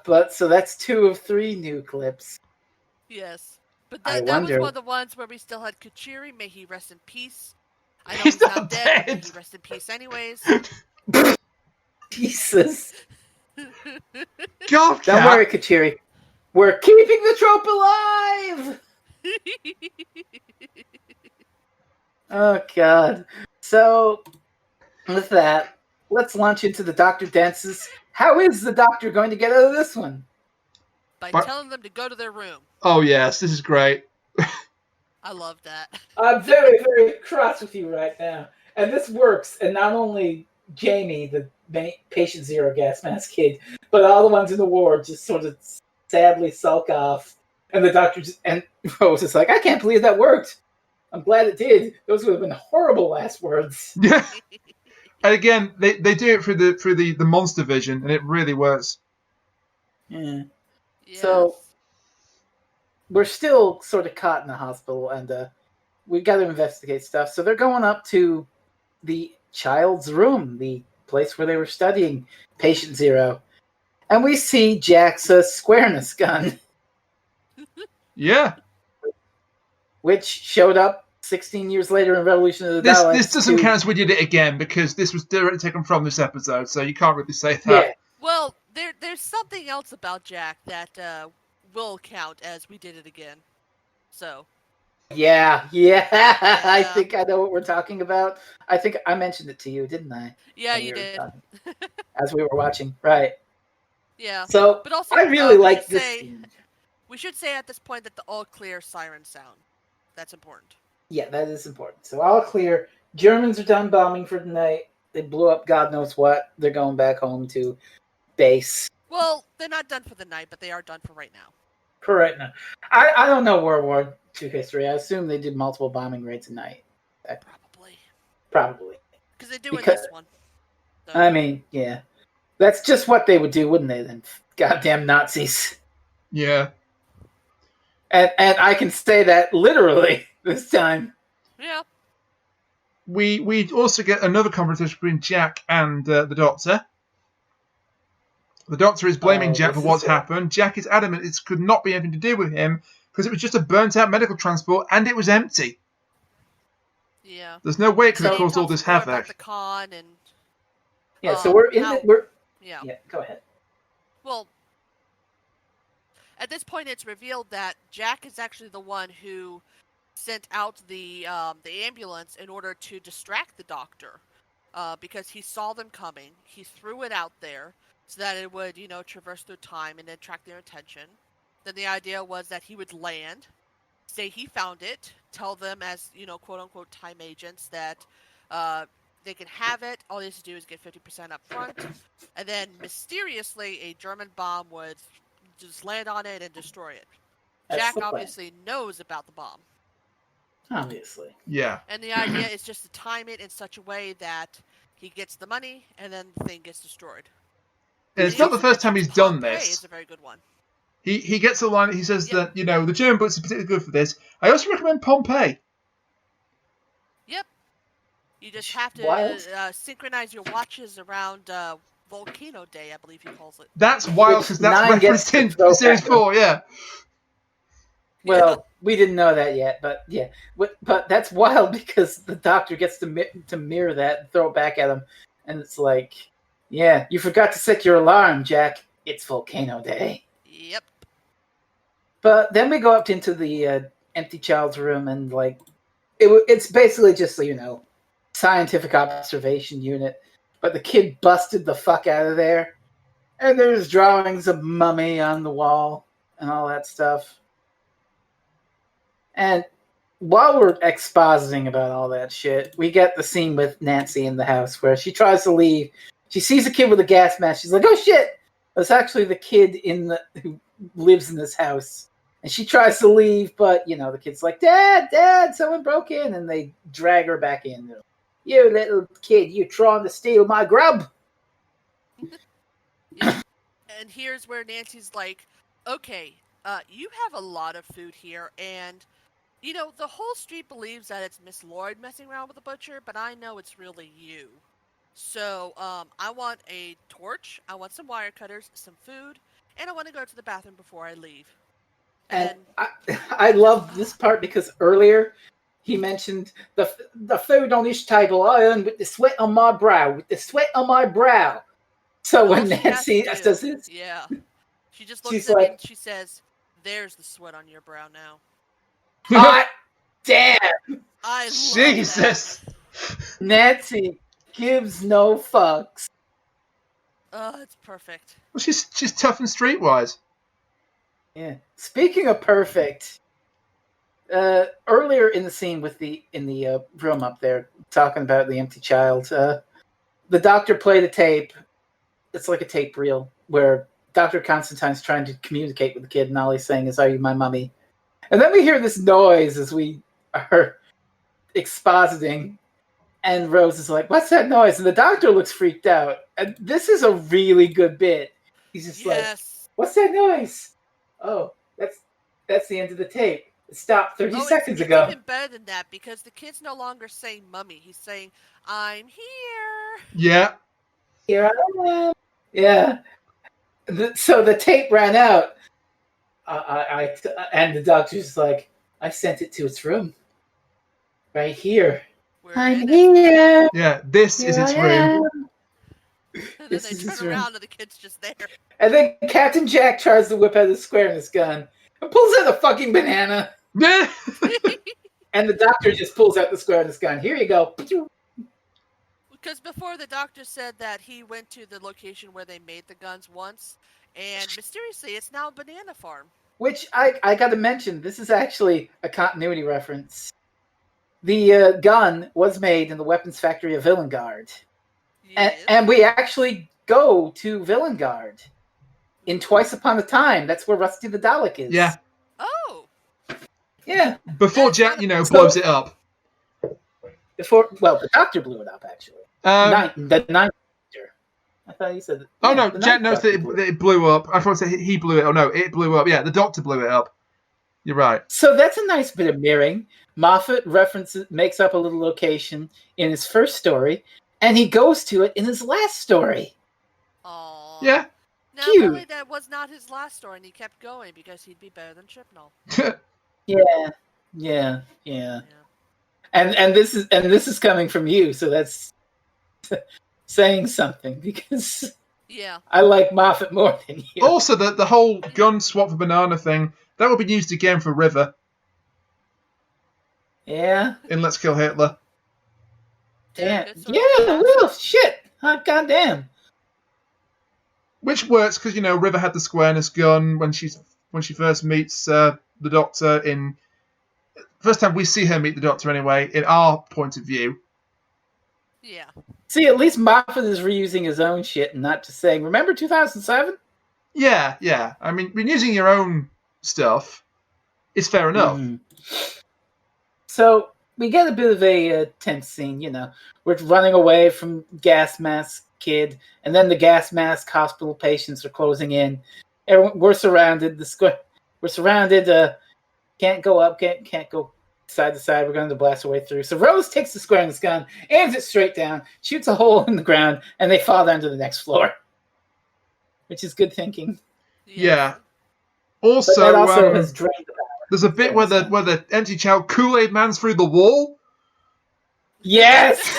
But so that's 2 of 3 new clips. Yes. But that was one of the ones where we still had Kachiri. May he rest in peace. I know he's not dead. May he rest in peace anyways. Jesus. God, don't worry, Kachiri. We're keeping the trope alive! Oh, God. So, with that, let's launch into the Doctor Dances. How is the Doctor going to get out of this one? By telling them to go to their room. Oh, yes. This is great. I love that. I'm very, very cross with you right now. And this works. And not only Jamie, the patient zero gas mask kid, but all the ones in the ward just sort of sadly sulk off. And the doctor and Rose is like, I can't believe that worked. I'm glad it did. Those would have been horrible last words. Yeah. And again, they do it through the monster vision, and it really works. Yeah. Yes. So we're still sort of caught in the hospital, and we got to investigate stuff. So they're going up to the child's room, the place where they were studying Patient Zero, and we see Jack's squareness gun. Yeah. Which showed up 16 years later in Revolution of the Daleks. This doesn't count as we did it again, because this was directly taken from this episode, so you can't really say that. Yeah. Well, there's something else about Jack that will count as we did it again. So. Yeah. I think I know what we're talking about. I think I mentioned it to you, didn't I? Yeah, you did. As we were watching, right? Yeah. So, but also, I really like this scene. We should say at this point that the all clear siren sound. That's important. Yeah, that is important. So all clear. Germans are done bombing for the night. They blew up God knows what. They're going back home to base. Well, they're not done for the night, but they are done for right now. For right now. I don't know World War II history. I assume they did multiple bombing raids a night. Probably. Because they're doing this one. So. I mean, yeah. That's just what they would do, wouldn't they, then? Goddamn Nazis. Yeah. And I can say that literally this time. Yeah. We also get another conversation between Jack and the Doctor. The Doctor is blaming Jack for what's happened. Jack is adamant it could not be anything to do with him because it was just a burnt-out medical transport and it was empty. Yeah. There's no way it could have caused all this havoc. About the con and. Yeah. So we're in. Yeah. Yeah. Go ahead. Well. At this point, it's revealed that Jack is actually the one who sent out the ambulance in order to distract the Doctor, because he saw them coming. He threw it out there so that it would, traverse through time and attract their attention. Then the idea was that he would land, say he found it, tell them as quote unquote time agents that they can have it. All they have to do is get 50% up front, and then mysteriously a German bomb would just land on it and destroy it. Jack obviously knows about the bomb. Obviously. Yeah. And the idea is just to time it in such a way that he gets the money and then the thing gets destroyed. And it's not the first time he's done this. It's a very good one. He gets a line, he says that, the German books are particularly good for this. I also recommend Pompeii. Yep. You just have to synchronize your watches around Volcano Day, I believe he calls it. That's wild because that's referenced in Series 4, yeah. Well, we didn't know that yet, but yeah. But that's wild because the Doctor gets to mirror that and throw it back at him. And it's like, yeah, you forgot to set your alarm, Jack. It's Volcano Day. Yep. But then we go up into the empty child's room and, it's basically just, scientific observation unit. But the kid busted the fuck out of there. And there's drawings of Mummy on the wall and all that stuff. And while we're expositing about all that shit, we get the scene with Nancy in the house where she tries to leave. She sees a kid with a gas mask. She's like, oh shit! That's actually the kid who lives in this house. And she tries to leave, but, the kid's like, Dad, someone broke in. And they drag her back in. You little kid, you trying to steal my grub. Yeah. And here's where Nancy's like, okay, you have a lot of food here, and, the whole street believes that it's Miss Lloyd messing around with the butcher, but I know it's really you. So, I want a torch, I want some wire cutters, some food, and I want to go to the bathroom before I leave. And I love this part because earlier he mentioned the food on this table I earned with the sweat on my brow, So when Nancy does this, yeah, she just looks at me and she says, "There's the sweat on your brow now." Hot damn! I love Jesus. That. Nancy gives no fucks. It's perfect. Well, she's tough and streetwise. Yeah. Speaking of perfect, earlier in the scene in the room up there, talking about the empty child, the doctor played a tape. It's like a tape reel where Dr. Constantine's trying to communicate with the kid, and all he's saying is, "Are you my mummy?" And then we hear this noise as we are expositing, and Rose is like, "What's that noise?" And the doctor looks freaked out. And this is a really good bit. He's just like, "What's that noise?" Oh, that's the end of the tape. It stopped 30 seconds ago. It's even better than that because the kid's no longer saying mummy. He's saying, "I'm here." Yeah. Here I am. Yeah. So the tape ran out. And the doctor's like, "I sent it to its room. Right here. I'm here." Yeah, this is its room. And then they turn around and the kid's just there. And then Captain Jack tries to whip out his squareness gun and pulls out a fucking banana. Yeah. And the doctor just pulls out the squareness gun. Here you go. Because before the doctor said that he went to the location where they made the guns once, and mysteriously it's now a banana farm. Which I got to mention, this is actually a continuity reference. The gun was made in the weapons factory of Villengard. Yes. And we actually go to Villengard in Twice Upon a Time. That's where Rusty the Dalek is. Yeah. Oh. Yeah. Before Jack, blows it up. The doctor blew it up, actually. The ninth doctor. I thought he said... Oh, no, Jack knows that it blew up. I thought he blew it. Oh, no, it blew up. Yeah, the doctor blew it up. You're right. So that's a nice bit of mirroring. Moffat makes up a little location in his first story, and he goes to it in his last story. Aww. Yeah. Now, really, that was not his last story, and he kept going because he'd be better than Chibnall. Yeah. And this is coming from you, so that's saying something because I like Moffat more than you. Also, the whole gun swap for banana thing that will be used again for River. Yeah. In Let's Kill Hitler. Yeah, well, shit. Oh, goddamn. Which works because River had the squareness gun when she first meets the Doctor in. First time we see her meet the Doctor, anyway, in our point of view. Yeah. See, at least Moffat is reusing his own shit and not just saying, "Remember 2007?" Yeah. I mean, reusing your own stuff is fair enough. Mm-hmm. So we get a bit of a tense scene. We're running away from gas mask kid, and then the gas mask hospital patients are closing in. We're surrounded. We're surrounded. Can't go up. Can't go side to side. We're going to blast our way through. So Rose takes the squareness gun, aims it straight down, shoots a hole in the ground, and they fall down to the next floor. Which is good thinking. Yeah. Also, but that also has drained the power. There's a bit where the empty child Kool-Aid Man's through the wall. Yes.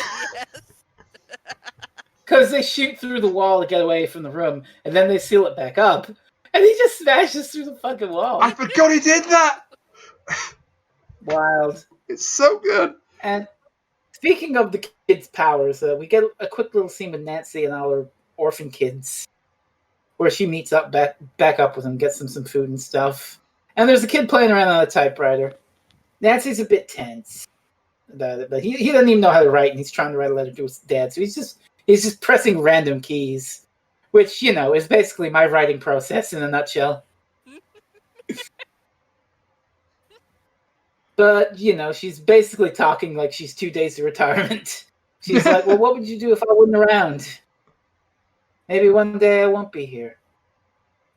Because they shoot through the wall to get away from the room, and then they seal it back up, and he just smashes through the fucking wall. I forgot he did that. Wild. It's so good. And speaking of the kids' powers, we get a quick little scene with Nancy and all her orphan kids, where she meets up back up with them, gets them some food and stuff. And there's a kid playing around on a typewriter. Nancy's a bit tense about it, but he doesn't even know how to write, and he's trying to write a letter to his dad, so he's just pressing random keys, which, is basically my writing process in a nutshell. But, she's basically talking like she's 2 days to retirement. She's like, "Well, what would you do if I wasn't around? Maybe one day I won't be here."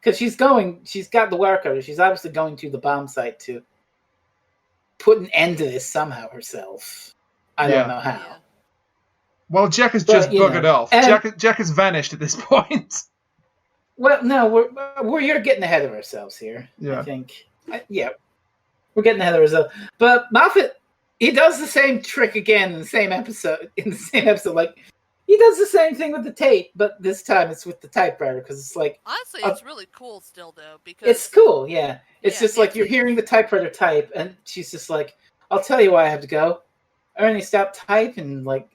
Because she's got the work out. She's obviously going to the bomb site to put an end to this somehow herself. I don't know how. Yeah. Well, Jack has just buggered off. Jack has vanished at this point. Well, no, we're getting ahead of ourselves here. Yeah. I think. We're getting ahead of ourselves. But Moffat, he does the same trick again in the same episode. Like, he does the same thing with the tape, but this time it's with the typewriter, because it's like... Honestly, it's really cool still, though, because... It's cool, yeah. It's just like you're hearing the typewriter type, and she's just like, "I'll tell you why I have to go. Ernie stopped typing like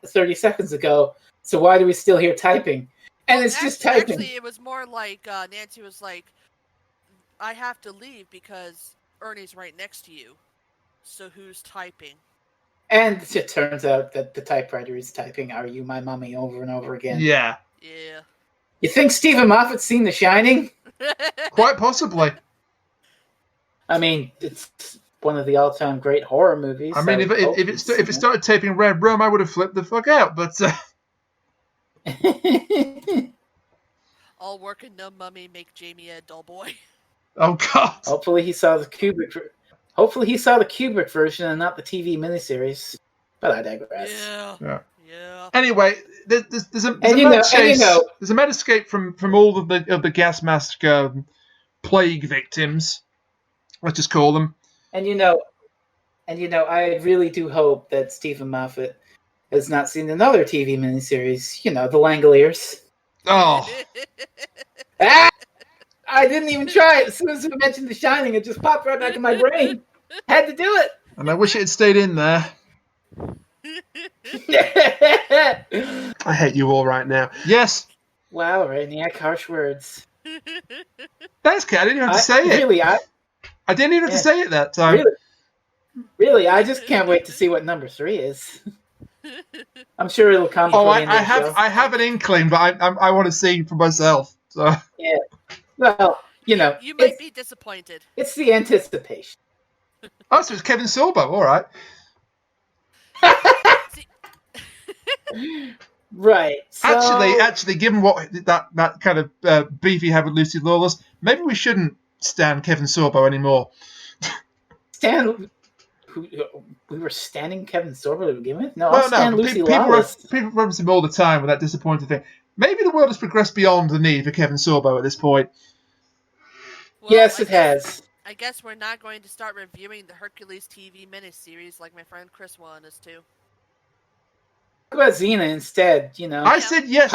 30 seconds ago, so why do we still hear typing?" And it's just typing. Actually, it was more like Nancy was like, "I have to leave because Ernie's right next to you. So who's typing?" And it turns out that the typewriter is typing "Are you my mummy?" over and over again. Yeah. Yeah. You think Steven Moffat's seen The Shining? Quite possibly. I mean, it's one of the all-time great horror movies. I mean, if it started taping Red Rum, I would have flipped the fuck out. But all work and no mummy make Jamie a dull boy. Oh God! Hopefully he saw the Kubrick. Hopefully he saw the Kubrick version and not the TV miniseries. But I digress. Yeah. Anyway, there's a mad chase. you know, There's a mad escape from all of the gas mask plague victims. Let's just call them. And you know, I really do hope that Steven Moffat has not seen another TV miniseries. You know, The Langoliers. Oh. Ah! I didn't even try it. As soon as we mentioned The Shining, it just popped right back in my brain. Had to do it. And I wish it had stayed in there. I hate you all right now. Yes. Wow, Rainiac, harsh words. Thanks, Kat. I didn't even have to say it. Really, I didn't even have to say it that time. Really, I just can't wait to see what number 3 is. I'm sure it'll come. Oh, I have an inkling, but I want to see for myself. So. Yeah. Well, you know, you might be disappointed. It's the anticipation. Oh, so it's Kevin Sorbo. All right. Right. So... Actually, given what that kind of beef you have with Lucy Lawless, maybe we shouldn't stand Kevin Sorbo anymore. We were standing Kevin Sorbo to begin with? No, well, I'll stand Lucy Lawless. People reference him all the time with that disappointing thing. Maybe the world has progressed beyond the need for Kevin Sorbo at this point. Well, yes, it has. I guess we're not going to start reviewing the Hercules TV miniseries like my friend Chris wanted us to. What about Xena instead? You know, I said yes,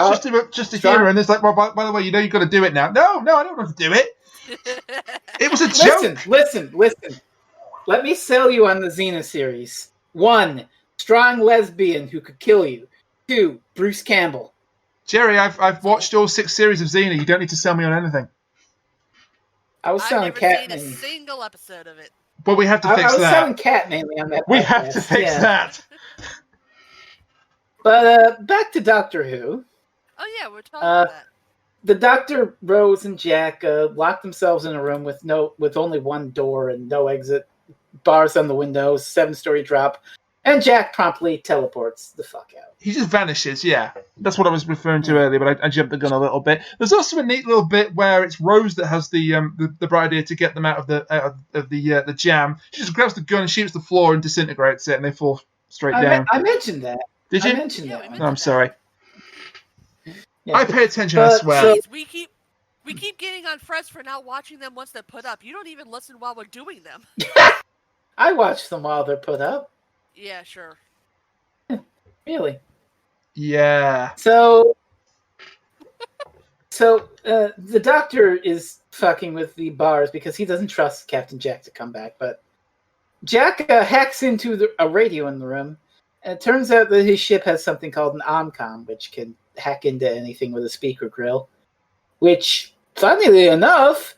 just to hear her, and it's like, well, by the way, you know you've got to do it now. No, I don't have to do it. It was a joke. Listen. Let me sell you on the Xena series. 1, strong lesbian who could kill you. 2, Bruce Campbell. Jerry, I've watched all 6 series of Xena. You don't need to sell me on anything. I've never seen a single episode of it. But we have to fix that. I was selling Cat mainly on that. We have to fix that. But back to Doctor Who. Oh yeah, we're talking about that. The Doctor, Rose, and Jack locked themselves in a room with only one door and no exit. Bars on the windows, 7-story drop, and Jack promptly teleports the fuck out. He just vanishes, yeah. That's what I was referring to earlier, but I jumped the gun a little bit. There's also a neat little bit where it's Rose that has the bright idea to get them out of the jam. She just grabs the gun and shoots the floor and disintegrates it, and they fall straight down. I mentioned that. Did you? I mentioned that. No, I'm sorry. Yeah. I pay attention, I swear. We keep getting on Frez for not watching them once they're put up. You don't even listen while we're doing them. I watch them while they're put up. Yeah, sure. Really? Yeah. So the Doctor is fucking with the bars because he doesn't trust Captain Jack to come back. But Jack hacks into a radio in the room, and it turns out that his ship has something called an Omcom, which can hack into anything with a speaker grill, which, funnily enough,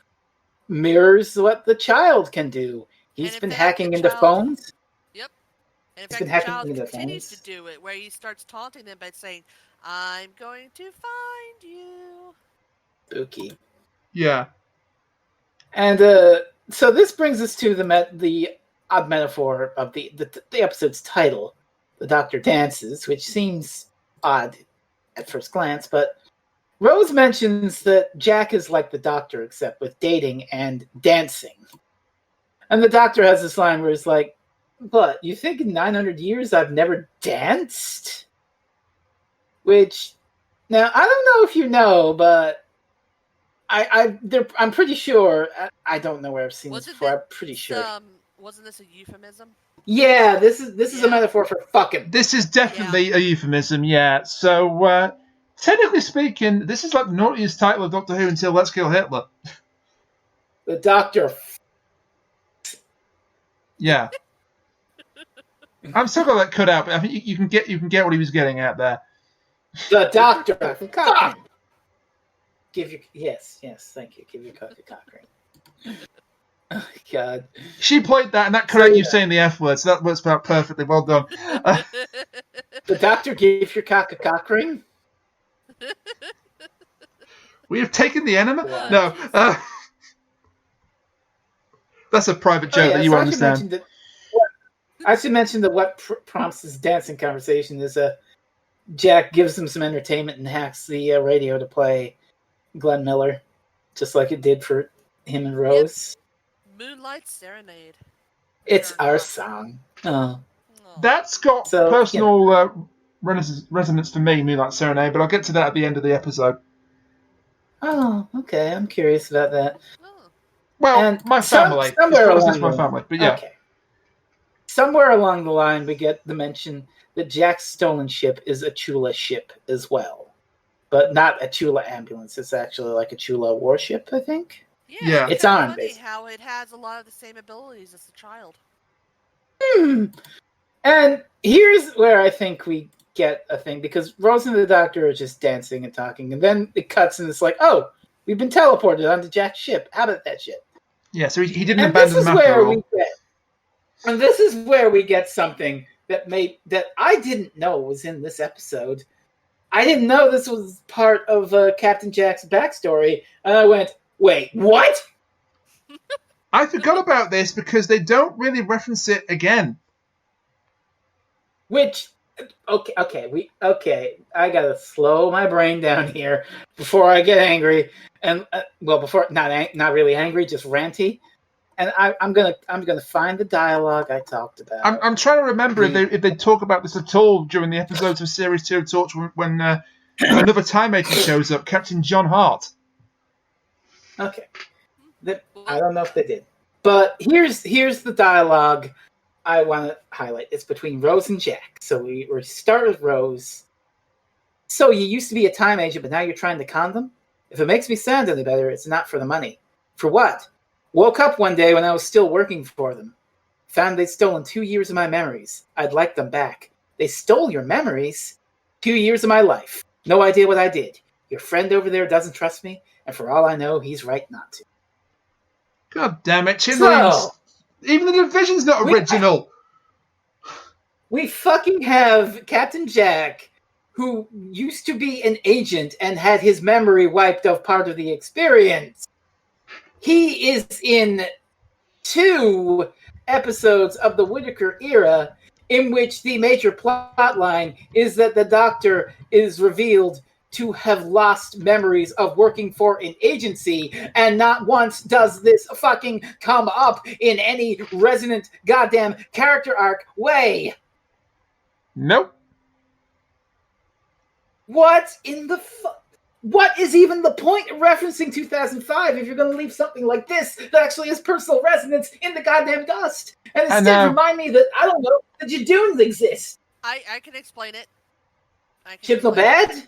mirrors what the child can do. He's been hacking into phones. Yep. And in fact, the child continues to do it, where he starts taunting them by saying, "I'm going to find you." Spooky. Yeah. And so this brings us to the odd metaphor of the episode's title, "The Doctor Dances," which seems odd at first glance, but Rose mentions that Jack is like the Doctor, except with dating and dancing. And the Doctor has this line where he's like, "What, you think in 900 years I've never danced?" Which, now, I don't know if you know, but I'm pretty sure, I don't know where I've seen this before, I'm pretty sure. Wasn't this a euphemism? Yeah, this is a metaphor for fucking. This is definitely a euphemism, yeah. So, technically speaking, this is like the naughtiest title of Doctor Who until Let's Kill Hitler. The Doctor. Yeah. I'm still got that cut out, but I think you can get what he was getting at there. The Doctor. Give your yes, thank you. Give your cock a cock ring. God. She played that, and that corrected you saying the F word, so that works out perfectly. Well done. The doctor gave your cock a cock ring? We have taken the enema? Wow. No. That's a private joke that you won't understand. I should mention that what prompts this dancing conversation is Jack gives them some entertainment and hacks the radio to play Glenn Miller, just like it did for him and Rose. Yep. Moonlight Serenade. It's our song. Oh. That's got personal resonance for me, Moonlight Serenade, but I'll get to that at the end of the episode. Oh, okay. I'm curious about that. Well, and my family. Somewhere along my family, but yeah. Okay. Somewhere along the line, we get the mention that Jack's stolen ship is a Chula ship as well. But not a Chula ambulance. It's actually like a Chula warship, I think. Yeah. It's armed. Funny how it has a lot of the same abilities as the child. And here's where I think we get a thing, because Rose and the Doctor are just dancing and talking, and then it cuts and it's like, oh, we've been teleported onto Jack's ship. How about that shit? Yeah, so he didn't abandon the map at all. And this is where we get something that I didn't know was in this episode. I didn't know this was part of Captain Jack's backstory, and I went, wait, what? I forgot about this because they don't really reference it again. Which, okay. I gotta slow my brain down here before I get angry, and before not really angry, just ranty. And I'm gonna find the dialogue I talked about. I'm trying to remember if they talk about this at all during the episodes of Series 2 of Torch when another Time Agent shows up, Captain John Hart. Okay, I don't know if they did, but here's the dialogue I want to highlight. It's between Rose and Jack. So we start with Rose. So you used to be a time agent, but now you're trying to con them? If it makes me sound any better, it's not for the money. For what? Woke up one day when I was still working for them. Found they'd stolen 2 years of my memories. I'd like them back. They stole your memories? 2 years of my life. No idea what I did. Your friend over there doesn't trust me, and for all I know, he's right not to. God damn it, Chibnall. Even the division's not original. We fucking have Captain Jack, who used to be an agent and had his memory wiped of part of the experience. He is in 2 episodes of the Whittaker era in which the major plot line is that the Doctor is revealed to have lost memories of working for an agency, and not once does this fucking come up in any resonant goddamn character arc way. Nope. What in the what is even the point of referencing 2005 if you're going to leave something like this that actually has personal resonance in the goddamn dust? And instead remind me that, I don't know, that your dunes exist. I can explain it. Chibnall bad?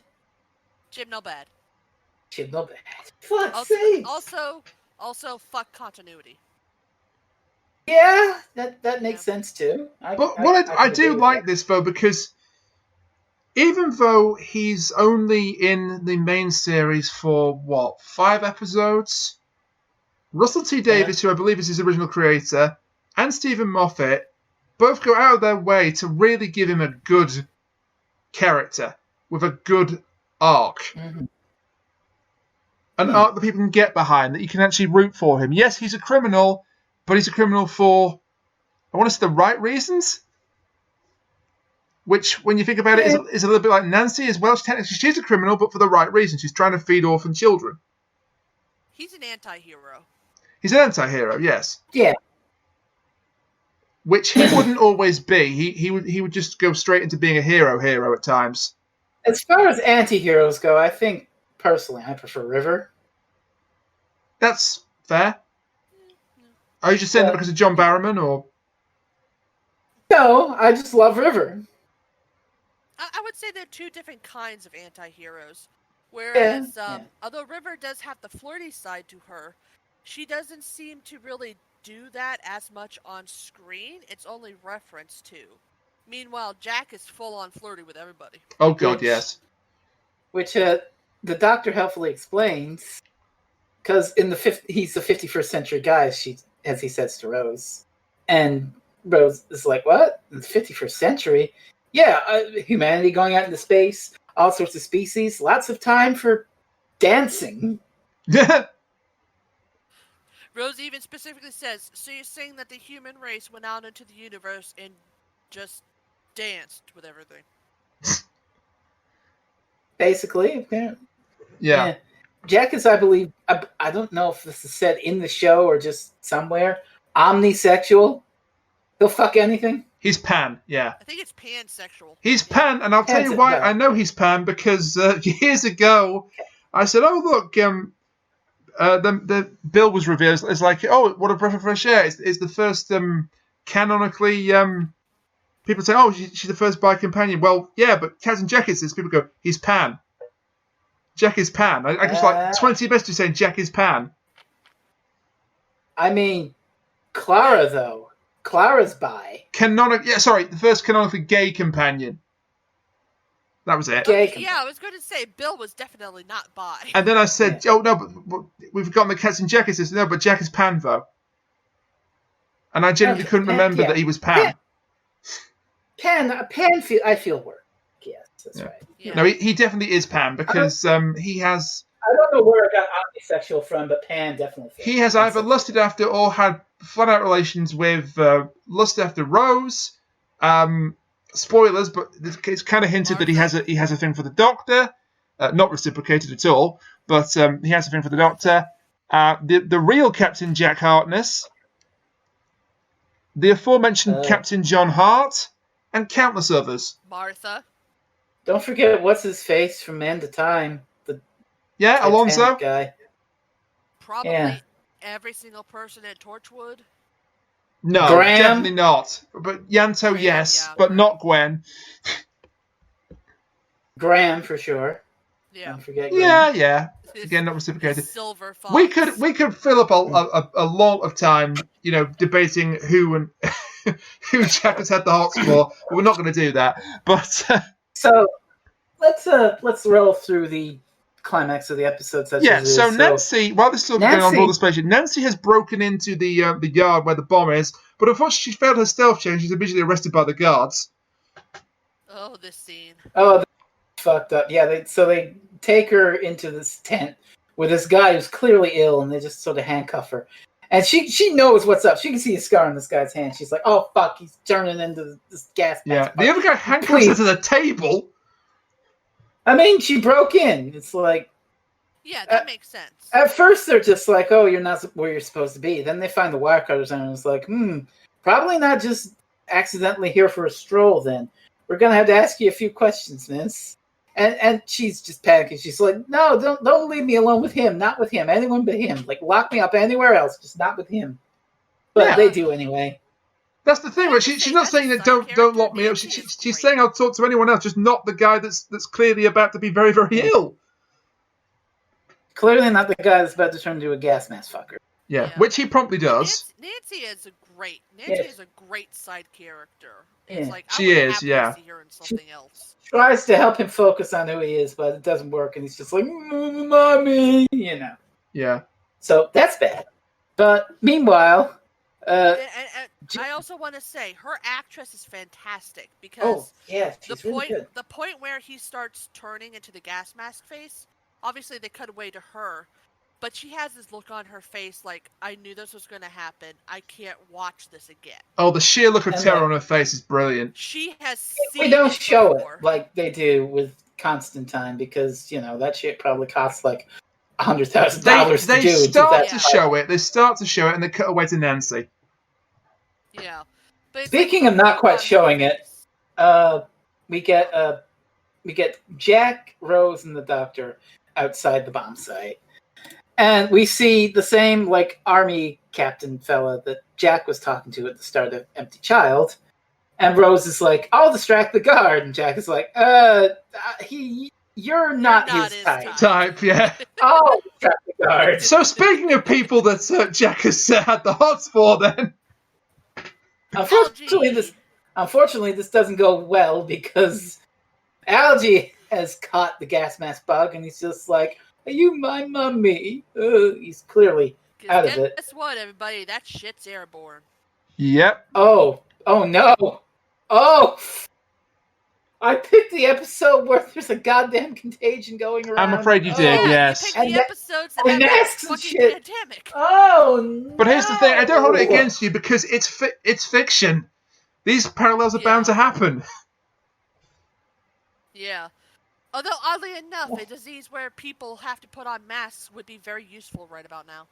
Chibnall bad. Chibnall bad. Fuck's sake. Also, fuck continuity. Yeah, that makes sense too. I do like this though, because even though he's only in the main series for 5 episodes, Russell T Davies, who I believe is his original creator, and Steven Moffat both go out of their way to really give him a good character with a good arc. Mm-hmm. An arc that people can get behind, that you can actually root for him. Yes, he's a criminal, but he's a criminal for, I want to say, the right reasons. Which, when you think about it, is a little bit like Nancy as well. Technically, she's a criminal, but for the right reason. She's trying to feed orphan children. He's an anti-hero. He's an anti-hero, yes. Yeah. Which he wouldn't always be. He would just go straight into being a hero at times. As far as anti-heroes go, I think, personally, I prefer River. That's fair. Are you just saying that because of John Barrowman, or...? No, I just love River. I would say they're 2 different kinds of anti-heroes. Whereas, although River does have the flirty side to her, she doesn't seem to really do that as much on screen. It's only referenced to. Meanwhile, Jack is full-on flirty with everybody. Oh, God, yes. Which the Doctor helpfully explains, because he's the 51st century guy, she as he says to Rose. And Rose is like, what? In the 51st century? Yeah, humanity going out into space, all sorts of species, lots of time for dancing. Rose even specifically says, so you're saying that the human race went out into the universe and just danced with everything? Basically, apparently. Yeah. Jack is, I believe, I don't know if this is said in the show or just somewhere, omnisexual. He'll fuck anything. He's pan, yeah. I think it's pansexual. He's pan, and I'll tell you why I know he's pan, because years ago, I said, oh, look, the Bill was revealed. It's like, oh, what a breath of fresh air. It's the first, canonically, people say, oh, she's the first bi companion. Well, yeah, but Captain Jack is this. People go, he's pan. Jack is pan. I just like 20 best to saying Jack is pan. I mean, Clara, though. Clara's bi. The first canonically gay companion. That was it. Yeah, I was going to say Bill was definitely not bi. And then I said, oh, no, but we've forgotten the Captain Jack is this. No, but Jack is pan, though. And I genuinely couldn't remember that he was pan. I feel work. Yes, that's right. Yeah. No, he definitely is pan, because he has... I don't know where I got omnisexual from, but pan definitely feels. He has either lusted after or had flat-out relations with lust after Rose. Spoilers, but it's kind of hinted that he has a thing for the Doctor. Not reciprocated at all, but he has a thing for the Doctor. The real Captain Jack Harkness. The aforementioned Captain John Hart. And countless others. Martha. Don't forget what's his face from End of Time. The Alonso guy. Probably every single person at Torchwood. No, Graham? Definitely not. But Yanto, Graham, yes, yeah. but not Gwen. Graham for sure. Yeah. Don't forget Graham. Yeah. Again, not reciprocated. Silver Fox. We could fill up a lot of time, debating who Jack has had the hots for. But we're not going to do that. But so let's roll through the climax of the episode. So Nancy, while they're still going on board the spaceship, Nancy has broken into the yard where the bomb is. But unfortunately, she failed her stealth check. She's immediately arrested by the guards. Oh, this scene. Oh, that's fucked up. Yeah, they take her into this tent with this guy who's clearly ill, and they just sort of handcuff her. And she knows what's up. She can see a scar on this guy's hand. She's like, oh, fuck, he's turning into this gas mask. Yeah, the other guy handcuffs her to the table. I mean, she broke in. It's like... Yeah, that makes sense. At first, they're just like, oh, you're not where you're supposed to be. Then they find the wire cutters, and it's like, probably not just accidentally here for a stroll, then. We're going to have to ask you a few questions, miss. And she's just panicking. She's like, no, don't leave me alone with him. Not with him. Anyone but him. Like, lock me up anywhere else, just not with him. But they do anyway. That's the thing, right? She's not saying that don't lock me up. She's saying I'll talk to anyone else, just not the guy that's clearly about to be very, very ill. Clearly not the guy that's about to turn into a gas mask fucker. Yeah, which he promptly does. Nancy is a great side character. It's like she is, see her in something else. Tries to help him focus on who he is, but it doesn't work, and he's just like, mommy, Yeah. So that's bad. But meanwhile, and I also want to say her actress is fantastic because she's really good. The point where he starts turning into the gas mask face, obviously they cut away to her, but she has this look on her face like, I knew this was going to happen. I can't watch this again. Oh, the sheer look of terror on her face is brilliant. She has We don't show it like they do with Constantine because, that shit probably costs like $100,000 to do. They start to show it. They start to show it, and they cut away to Nancy. Yeah. But speaking of not quite showing it, we get Jack, Rose, and the Doctor outside the bomb site. And we see the same, army captain fella that Jack was talking to at the start of Empty Child. And Rose is like, I'll distract the guard. And Jack is like, you're not his type. Yeah. I'll distract the guard. So speaking of people that Jack has had the hots for, then... Unfortunately, this doesn't go well because Algie has caught the gas mask bug, and he's just like, are you my mummy? He's clearly out of it. Guess what, everybody? That shit's airborne. Yep. Oh no. Oh! I picked the episode where there's a goddamn contagion going around. I'm afraid you did, yes. You picked the episodes that have masks a and fucking shit. pandemic. Oh, no. But here's the thing, I don't hold it against you because it's fiction. These parallels are bound to happen. Yeah. Although, oddly enough, a disease where people have to put on masks would be very useful right about now.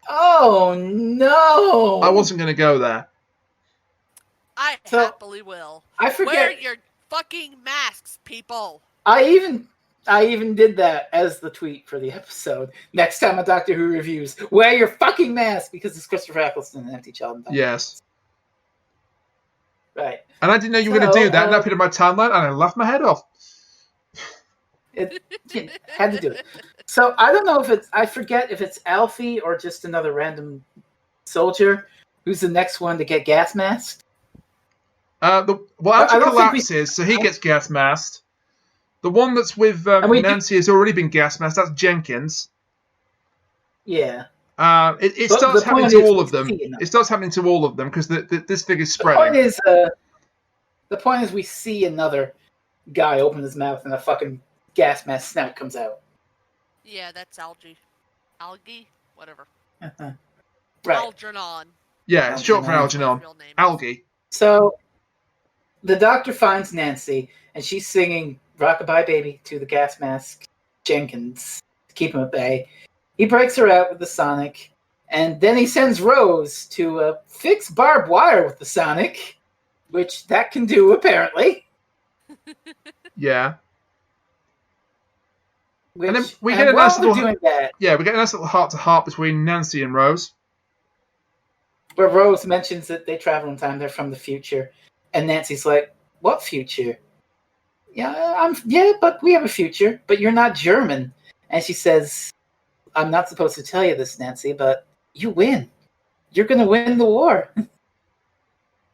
Oh, no. I wasn't going to go there. I happily will. I forget. Wear your fucking masks, people. I even did that as the tweet for the episode. Next time on Doctor Who reviews, wear your fucking mask because it's Christopher Eccleston and Empty Child. Yes. Right. And I didn't know you were going to do that, and I put it in my timeline, and I laughed my head off. It had to do it. So I don't know if I forget if it's Alfie or just another random soldier who's the next one to get gas masked. Alfie collapses, so he gets gas masked. The one that's with Nancy has already been gas masked. That's Jenkins. Yeah. It starts happening to all of them. It starts happening to all of them because this figure's spreading. The point is we see another guy open his mouth and a fucking gas mask snout comes out. Yeah, that's algae. Algae? Whatever. Right. Algernon. Yeah, it's short for Algernon. Algae. So the doctor finds Nancy and she's singing Rockabye Baby to the gas mask Jenkins to keep him at bay. He breaks her out with the Sonic, and then he sends Rose to fix barbed wire with the Sonic, which that can do, apparently. Yeah. And then we get a nice little heart-to-heart between Nancy and Rose. Where Rose mentions that they travel in time, they're from the future. And Nancy's like, what future? Yeah, but we have a future, but you're not German. And she says, I'm not supposed to tell you this, Nancy, but you win. You're going to win the war.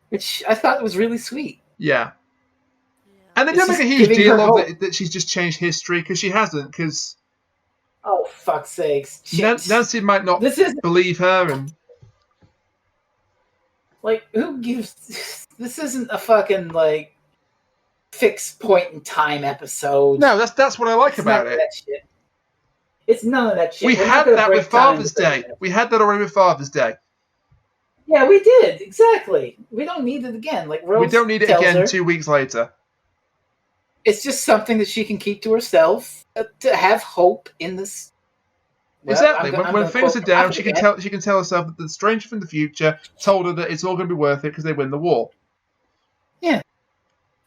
Which I thought was really sweet. Yeah. And they don't make a huge deal of that she's just changed history, because she hasn't, because... Oh, fuck's sakes. Nancy might not believe her, and... Like, who gives... This isn't a fucking, like, fixed point in time episode. No, that's what I like about it. That shit. It's none of that shit. We had that with Father's Day. We had that already with Father's Day. Yeah, we did. Exactly. We don't need it again. Like Rose we don't need it again 2 weeks later. It's just something that she can keep to herself to have hope in this. Well, exactly. When things are down, she can tell herself that the stranger from the future told her that it's all going to be worth it because they win the war. Yeah.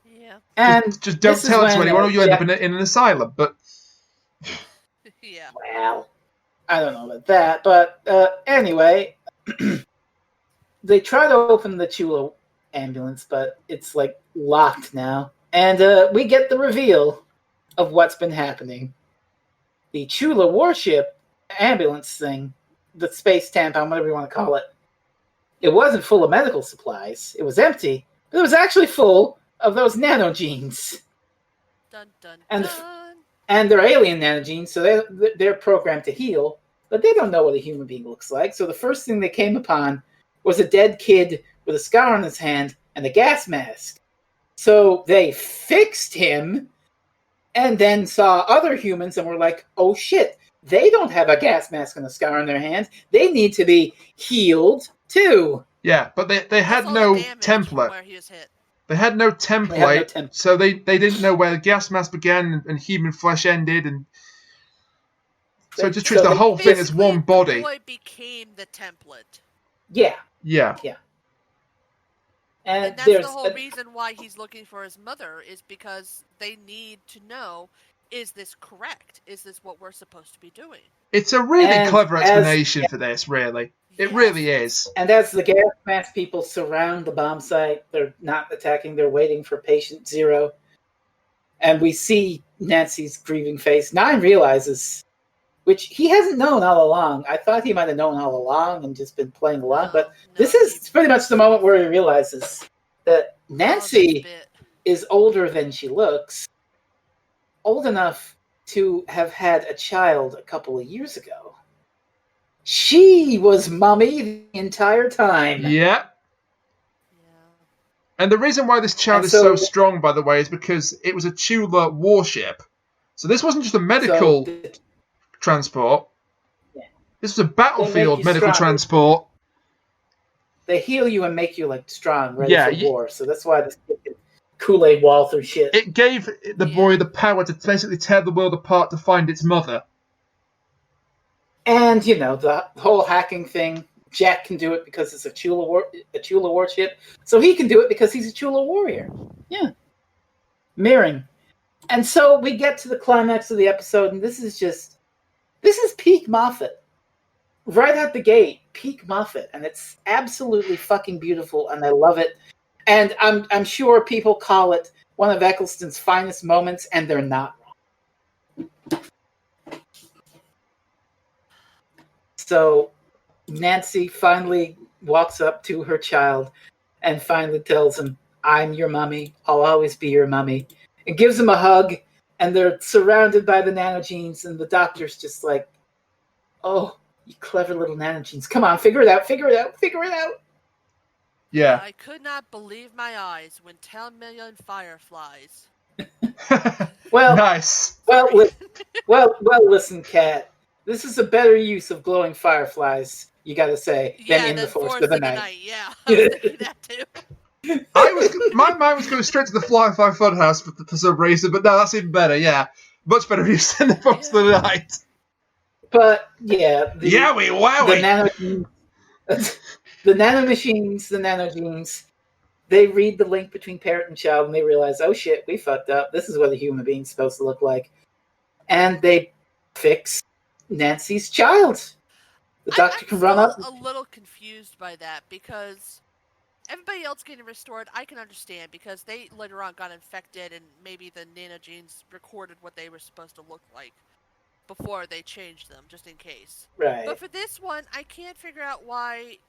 Yeah. And just don't tell it to anyone, or you end up in an asylum. But yeah. Well, I don't know about that, but anyway, they try to open the Chula ambulance, but it's like locked now. And we get the reveal of what's been happening. The Chula warship ambulance thing, the space tampon, whatever you want to call it, it wasn't full of medical supplies. It was empty, but it was actually full of those nanogenes. Dun, dun, and dun. And they're alien nanogenes, so they're programmed to heal, but they don't know what a human being looks like. So the first thing they came upon was a dead kid with a scar on his hand and a gas mask. So they fixed him and then saw other humans and were like, oh shit, they don't have a gas mask and a scar on their hand. They need to be healed too. Yeah, but they had no template. Where he was hit. They had no template, so they didn't know where the gas mask began and human flesh ended, and so just treats the whole thing as one body. The boy became the template. Yeah. Yeah. Yeah. And that's the whole reason why he's looking for his mother, is because they need to know, is this correct? Is this what we're supposed to be doing? It's a really clever explanation for this, really. It really is. And as the gas mask people surround the bomb site, they're not attacking, they're waiting for patient zero. And we see Nancy's grieving face. Nine realizes, which he hasn't known all along. I thought he might have known all along and just been playing along, but this is pretty much the moment where he realizes that Nancy is older than she looks, old enough to have had a child a couple of years ago. she was Mummy the entire time. Yeah. And the reason why this child is so strong, by the way, is because it was a Tula warship. So this wasn't just a medical transport. Yeah. This was a battlefield medical transport. They heal you and make you like strong, ready for war. So that's why this Kool-Aid Walther shit. It gave the boy the power to basically tear the world apart to find its mother. And, you know, the whole hacking thing. Jack can do it because it's a Tula warship. So he can do it because he's a Tula warrior. Yeah. Mirroring. And so we get to the climax of the episode, and this is peak Moffat. Right out the gate, peak Moffat. And it's absolutely fucking beautiful, and I love it. And I'm sure people call it one of Eccleston's finest moments, and they're not wrong. So Nancy finally walks up to her child and finally tells him, I'm your mummy. I'll always be your mummy. And gives him a hug, and they're surrounded by the nanogenes, and the doctor's just like, oh, you clever little nanogenes. Come on, figure it out. Yeah. I could not believe my eyes when 10 million fireflies. Well, nice. Well, listen, Kat. This is a better use of glowing fireflies, you gotta say, than in the Force of the Night. Yeah, I was thinking that too. My mind was going straight to the Fly-Fi Funhouse for some reason, but no, that's even better, yeah. Much better use than the Force of the Night. But, yeah. Yowie, wowie! The nanomachines, the nanogenes, they read the link between parent and child, and they realize, oh shit, we fucked up. This is what a human being's supposed to look like. And they fix Nancy's child. The doctor can run up. I'm a little confused by that, because everybody else getting restored, I can understand, because they later on got infected, and maybe the nanogenes recorded what they were supposed to look like before they changed them, just in case. Right. But for this one, I can't figure out why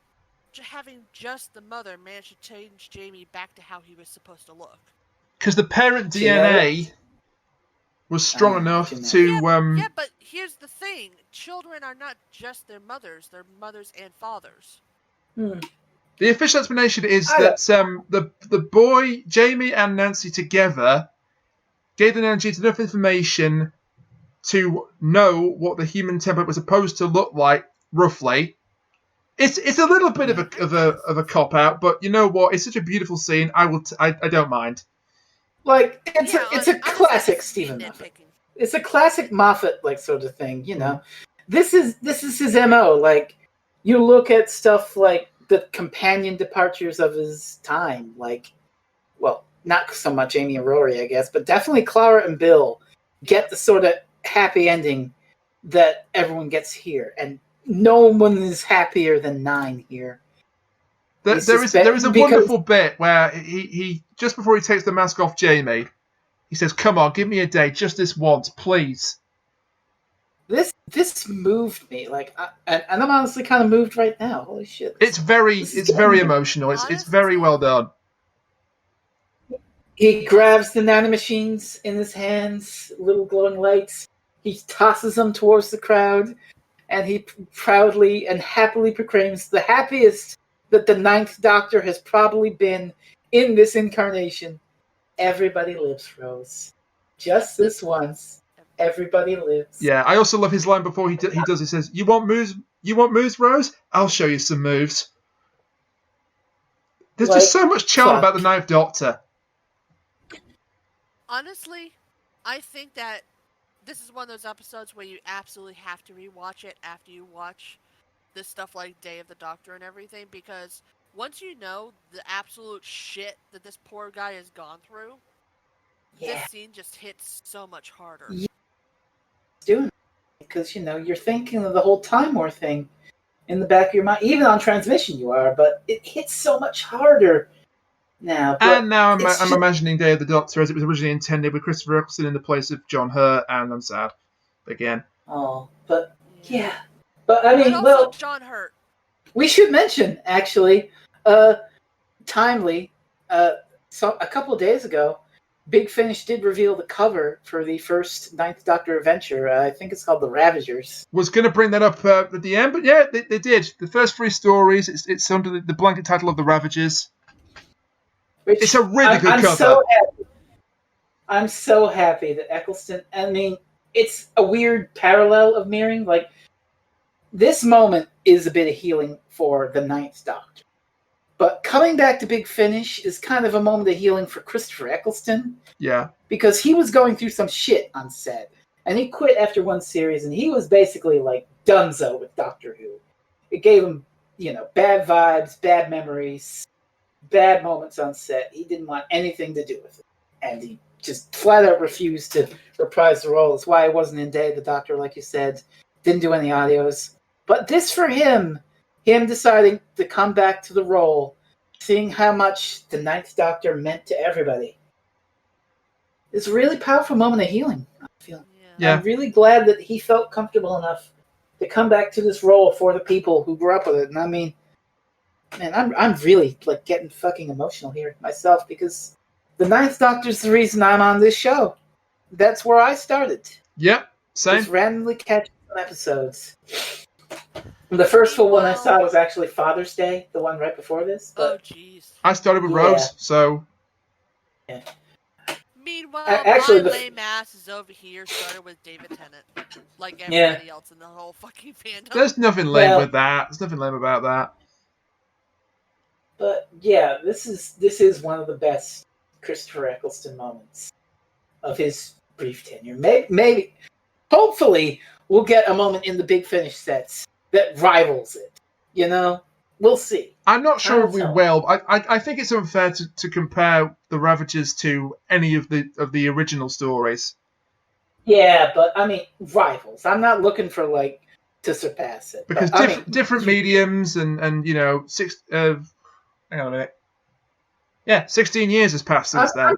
having just the mother managed to change Jamie back to how he was supposed to look. Because the parent DNA was strong enough to... Yeah, but here's the thing. Children are not just their mothers. They're mothers and fathers. The official explanation is that the boy, Jamie and Nancy together, gave the nanogenes enough information to know what the human template was supposed to look like, roughly. It's a little bit of a cop-out, but you know what? It's such a beautiful scene. I don't mind. Like, it's a classic Steven Moffat. It's a classic Moffat, like, sort of thing, you know? This is his MO. Like, you look at stuff like the companion departures of his time, like, well, not so much Amy and Rory, I guess, but definitely Clara and Bill get the sort of happy ending that everyone gets here, and no one is happier than 9 here. There is a wonderful bit where he just before he takes the mask off Jamie, he says, "Come on, give me a day, just this once, please." This moved me, like, and I'm honestly kind of moved right now. Holy shit! It's very emotional. It's very well done. He grabs the nanomachines in his hands, little glowing lights. He tosses them towards the crowd, and he proudly and happily proclaims, the happiest that the 9th Doctor has probably been in this incarnation. Everybody lives, Rose. Just this once. Everybody lives. Yeah, I also love his line before he does. He says, "You want moves? You want moves, Rose? I'll show you some moves." There's just so much charm about the 9th Doctor. Honestly, I think that this is one of those episodes where you absolutely have to rewatch it after you watch this stuff like Day of the Doctor and everything, because once you know the absolute shit that this poor guy has gone through, this scene just hits so much harder. Yeah. Doing it because, you know, you're thinking of the whole Time War thing in the back of your mind. Even on transmission you are, but it hits so much harder now. And now I'm imagining Day of the Doctor as it was originally intended, with Christopher Eccleston in the place of John Hurt, and I'm sad again. Oh, but yeah. But I mean, also John Hurt. We should mention, actually, timely, so a couple of days ago, Big Finish did reveal the cover for the first Ninth Doctor adventure. I think it's called The Ravagers. Was going to bring that up at the end, but yeah, they did. The first 3 stories, it's under the blanket title of The Ravagers. It's a really good cover. I'm so happy that Eccleston... I mean, it's a weird parallel of mirroring. Like, this moment is a bit of healing for the Ninth Doctor. But coming back to Big Finish is kind of a moment of healing for Christopher Eccleston. Yeah. Because he was going through some shit on set. And he quit after 1 series, and he was basically like donezo with Doctor Who. It gave him, bad vibes, bad memories, bad moments on set. He didn't want anything to do with it. And he just flat out refused to reprise the role. That's why he wasn't in Day of the Doctor, like you said. Didn't do any audios. But this for him deciding to come back to the role, seeing how much the Ninth Doctor meant to everybody. It's a really powerful moment of healing, I feel. Yeah. I'm really glad that he felt comfortable enough to come back to this role for the people who grew up with it. And I mean, man, I'm really like getting fucking emotional here myself, because the Ninth Doctor's the reason I'm on this show. That's where I started. Yep, same. Just randomly catching some episodes. The first full one I saw was actually Father's Day, the one right before this. Oh, jeez. I started with Rose, so... Yeah. Meanwhile, actually, my lame ass is over here, started with David Tennant. Like everybody else in the whole fucking fandom. There's nothing lame with that. There's nothing lame about that. But, yeah, this is one of the best Christopher Eccleston moments of his brief tenure. Maybe, hopefully, we'll get a moment in the Big Finish sets that rivals it. We'll see. I'm not sure if we will. I think it's unfair to compare the Ravagers to any of the original stories. Yeah, but I mean rivals. I'm not looking for to surpass it. Because different mediums and hang on a minute. Yeah, 16 years has passed since then.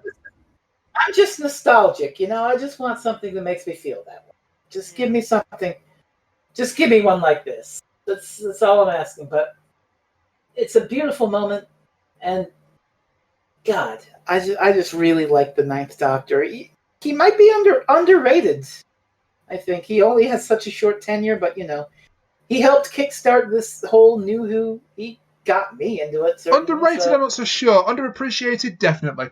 I'm just nostalgic, I just want something that makes me feel that way. Just give me something. Just give me one like this. That's all I'm asking. But it's a beautiful moment, and God, I just really like the Ninth Doctor. He might be underrated. I think he only has such a short tenure, but he helped kickstart this whole New Who. He got me into it. Underrated, so. I'm not so sure. Underappreciated, definitely.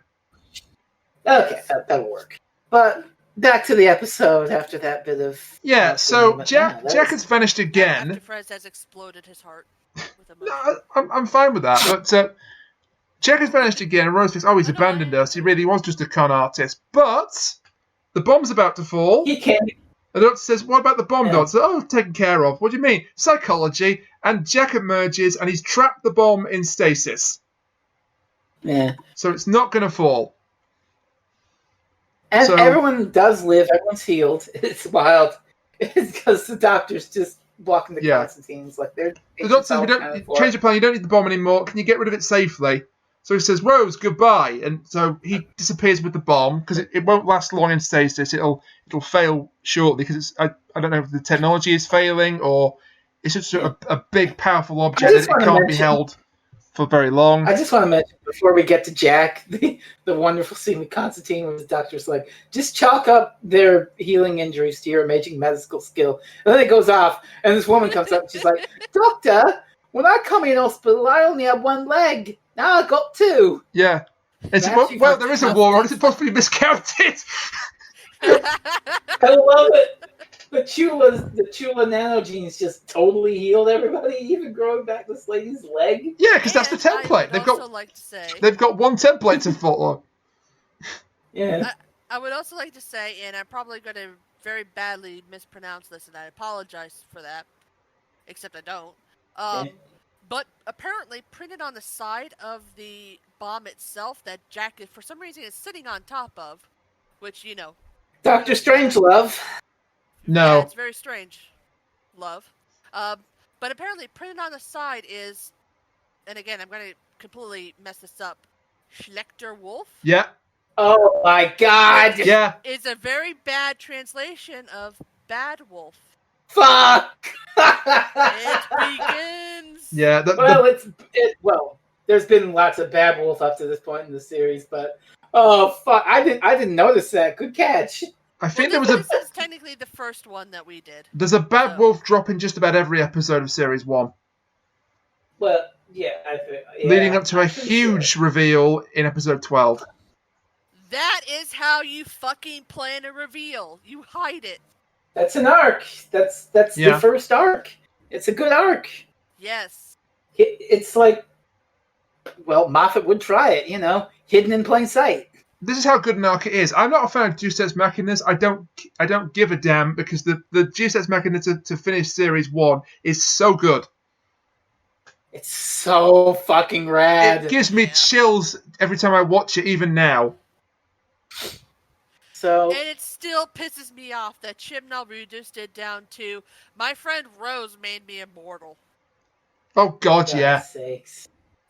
Okay, that'll work. But back to the episode after that bit of... Yeah, so Jack has vanished again. After Frez has exploded his heart with emotion. No, I'm fine with that. But Jack has vanished again, and Rose thinks, he's abandoned us. He really was just a con artist. But the bomb's about to fall. He can't... The doctor says, what about the bomb, Doctor? Taken care of. What do you mean? Psychology. And Jack emerges, and he's trapped the bomb in stasis. Yeah. So it's not going to fall. And everyone does live. Everyone's healed. It's wild. It's because the Doctor's just walking the Constantines like they're... The Doctor says, we don't change the plan. You don't need the bomb anymore. Can you get rid of it safely? So he says, Rose, goodbye. And so he disappears with the bomb because it won't last long in stasis. It'll fail shortly because I don't know if the technology is failing or it's just a big, powerful object that it can't be held for very long. I just want to mention, before we get to Jack, the wonderful scene with Constantine where the Doctor's like, just chalk up their healing injuries to your amazing medical skill. And then it goes off, and this woman comes up and she's like, Doctor, when I come in hospital, I only have one leg. Now I've got two. Yeah. Well, there is a war on it. It's possibly miscounted. I love it. The Chula nanogenes just totally healed everybody, even growing back this lady's leg. Yeah, because that's the template. They've got one template to follow. Yeah. I would also like to say, and I'm probably going to very badly mispronounce this, and I apologize for that, except I don't. But apparently printed on the side of the bomb itself that Jack, for some reason, is sitting on top of, which, Dr. Strangelove. No. Yeah, it's very strange, love. But apparently printed on the side is, and again, I'm going to completely mess this up, Schlechter Wolf? Yeah. Oh my God! Yeah. It's a very bad translation of Bad Wolf. Fuck! It begins! Yeah. There's been lots of Bad Wolf up to this point in the series, but Oh fuck! I didn't notice that. Good catch. I think this is technically the first one that we did. There's a bad wolf drop in just about every episode of Series 1. Well, yeah, leading up to a huge reveal in episode 12. That is how you fucking plan a reveal. You hide it. That's an arc. That's the first arc. It's a good arc. Yes. It's like, well, Moffat would try it, hidden in plain sight. This is how good an arc it is. I'm not a fan of Deus Ex Machina. I don't give a damn because the Deus Ex Machina to finish Series 1 is so good. It's so fucking rad. It gives me chills every time I watch it, even now. And it still pisses me off that Chibnall reduced it down to, my friend Rose made me immortal. Oh God, yeah. Sakes.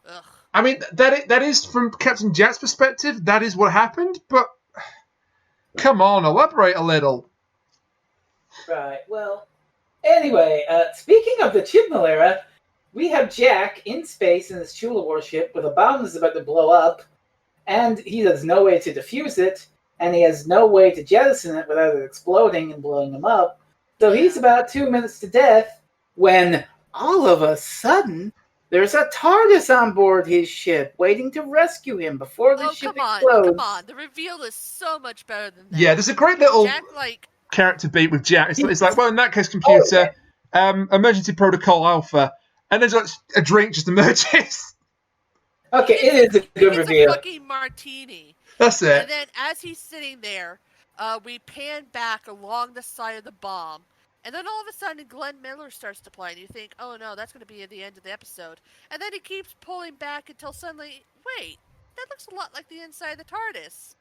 Ugh. I mean, that is from Captain Jack's perspective. That is what happened, but come on, elaborate a little. Right. Well, anyway, speaking of the Chibnall era, we have Jack in space in his Chula warship with a bomb that's about to blow up, and he has no way to defuse it, and he has no way to jettison it without it exploding and blowing him up. So he's about 2 minutes to death when all of a sudden there's a TARDIS on board his ship waiting to rescue him before the ship explodes. Come on. The reveal is so much better than that. Yeah, there's a great little character beat with Jack. It's like, well, in that case, computer, emergency protocol alpha, and there's like a drink just emerges. Okay, it is a good reveal. It's a fucking martini. That's it. And then as he's sitting there, we pan back along the side of the bomb. And then all of a sudden, Glenn Miller starts to play, and you think, oh no, that's going to be at the end of the episode. And then he keeps pulling back until suddenly, wait, that looks a lot like the inside of the TARDIS.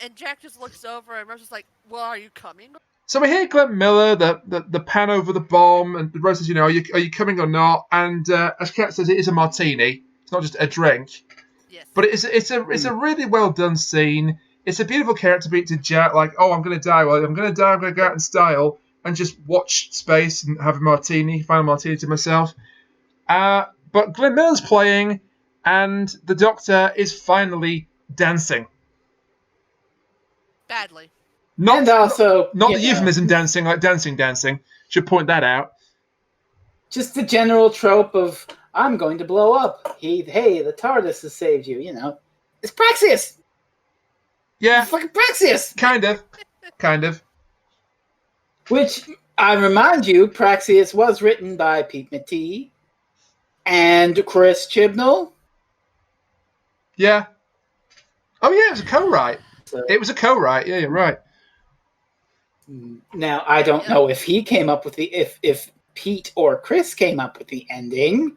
And Jack just looks over, and Rose is like, well, are you coming? So we hear Glenn Miller, the pan over the bomb, and Rose says, are you coming or not? And as Kat says, it is a martini. It's not just a drink. Yes. But it's a really well done scene. It's a beautiful character beat to Jack, like, oh, I'm going to die. Well, I'm going to die. I'm going to go out in style and just watch space and have a martini, final martini to myself. But Glenn Miller's playing, and the Doctor is finally dancing. Badly. Not the euphemism dancing, like dancing. Should point that out. Just the general trope of, I'm going to blow up. Hey, the TARDIS has saved you, It's Praxeus! Yeah. It's fucking Praxeus! Kind of. Which, I remind you, Praxeus was written by Pete Matee and Chris Chibnall. Yeah. Oh, yeah, it was a co-write. It was a co-write. Yeah, you're right. Now, I don't know if he came up with if Pete or Chris came up with the ending,